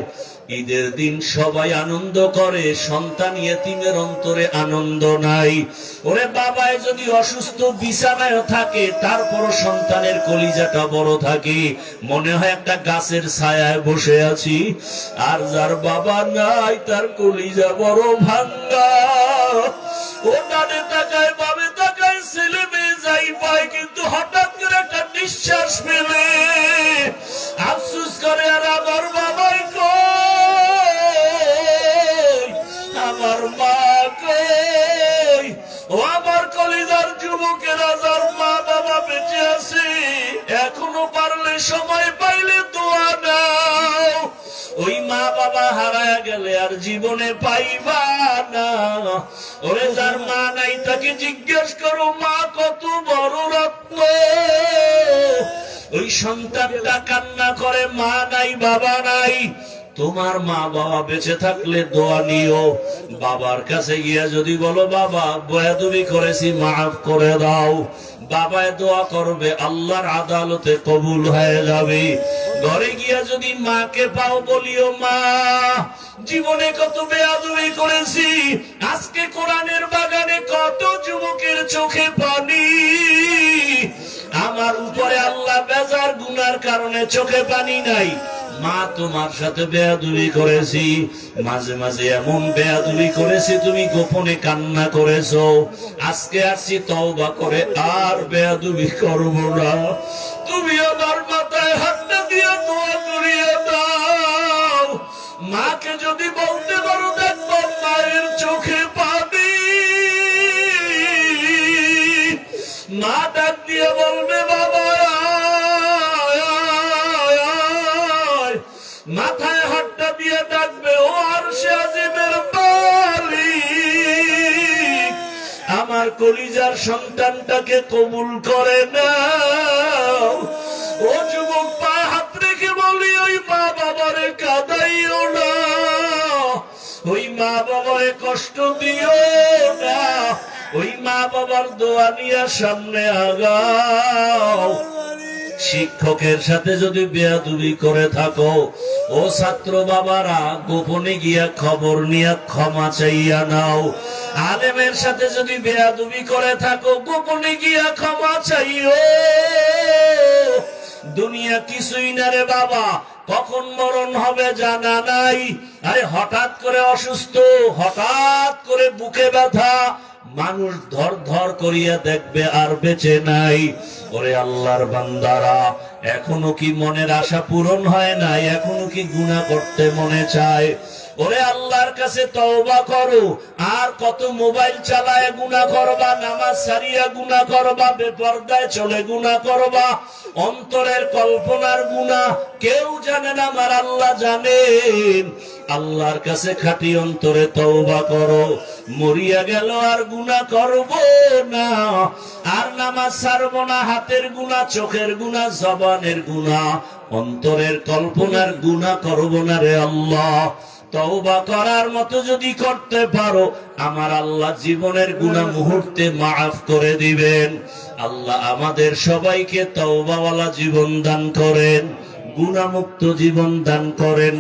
ঈদের দিন সবাই আনন্দ করে, সন্তান ইয়েতিমের অন্তরে আনন্দ নাই। ওরে বাবায় যদি অসুস্থ বিছানায় থাকে তারপর সন্তানের কলিজাটা বড় থাকে, মনে হয় একটা গাছের ছায়ায় বসে আছি। আর যার বাবা নাই তার কলিজা বড় ভাঙ্গা। ও ডানে তাকায় বামে তাকায়, ছেলে মেয়ে যাই পায়, কিন্তু হঠাৎ করে একটা নিঃশ্বাস ফেলে আফসোস করে আর আমার বাবাই কই, আমার মা কই। ও আমার কলিজার যুবকেরা, যার মা বাবা বেঁচে আছে এখনো পারলে সময় পাইলে দোয়া নাও। ওই মা বাবা হারায় গেলে আর জীবনে পাইবা না। ওরে যার মা নাই তাকে জিজ্ঞেস করো মা কত বড় রত্ন। ওই সন্তানটা কান্না করে মা নাই বাবা নাই। তোমার মা বাবা বেঁচে থাকলে দোয়া নিও। বাবার কাছে গিয়া যদি বলো বাবা বেয়াদবি করেছি মাফ করে দাও, বাবায় দোয়া করবে, আল্লাহর আদালতে কবুল হয়ে যাবে। ঘরে গিয়া যদি মাকে পাও বলিও মা জীবনে কত বেয়াদবি করেছি, আজকে কোরআনের বাগানে কত যুবকের চোখে পানি, আমার উপরে আল্লাহ বেজার গুনার কারণে চোখে পানি নাই। মা তোমার সাথে বেয়াদবি করেছি, মাঝে মাঝে এমন বেয়াদবি করেছি তুমি গোপনে কান্না করেছো, আজকে আসছি তওবা করে আর বেয়াদবি করব না। তুমি আমার মাথায় হাতটা দিয়ে দোয়া করিয়ে দাও। মাকে যদি বলতে পারো দেখবো মায়ের চোখে পানি, মা ডাক দিয়ে বলবে বাবা, মাথায় হাতটা দিয়ে ডাকবে, ও আরশে আজিমের মালিক, আমার কলিজার সন্তানটাকে কবুল করে নাও। ও যুবক পায়ে হাত রেখে বলি ওই মা বাবারে কাঁদাইও না, ওই মা বাবারে কষ্ট দিও না, ওই মা বাবার দোয়া নিয়ে সামনে আগাও। শিক্ষকের সাথে যদি বেয়াদবি করে থাকো, ও ছাত্র বাবারা গোপনে গিয়া খবর নিয়ে ক্ষমা চাইয়া নাও। আলেমের সাথে যদি বেয়াদবি করে থাকো, গোপনে গিয়া ক্ষমা চাইও। দুনিয়া কিছুই না রে বাবা, কখন মরণ হবে জানা নাই। আরে হঠাৎ করে অসুস্থ, হঠাৎ করে বুকে ব্যথা, মানুষ ধর ধর করিয়া দেখবে আর বেঁচে নাই। ওরে আল্লাহর বান্দারা, এখনো কি মনের আশা পূরণ হয় নাই? এখনো কি গুনাহ করতে মনে চায়? ওরে আল্লাহর কাছে তওবা করো। আর কত মোবাইল চালায় গুনাহ করবা, নামাজ ছাড়িয়া গুনাহ করবা, বেপরদায় চলে গুনাহ করবা, অন্তরের কল্পনার গুনাহ কেউ জানে না, আমার আল্লাহ জানেন। আল্লাহর কাছে খাঁটি অন্তরে তওবা করো। মরিয়া গেল আর গুনাহ করব না, আর নামাজ ছাড়ব না, হাতের গুনাহ, চোখের গুনাহ, জবানের গুনাহ, অন্তরের কল্পনার গুনাহ করব না রে আল্লাহ। তওবা করার মতো যদি করতে পারো, আমার আল্লাহ জীবনের গুনাহ মুহূর্তে মাফ করে দিবেন। আল্লাহ আমাদের সবাইকে তওবাওয়ালা জীবন দান করেন, গুনাহমুক্ত জীবন দান করেন।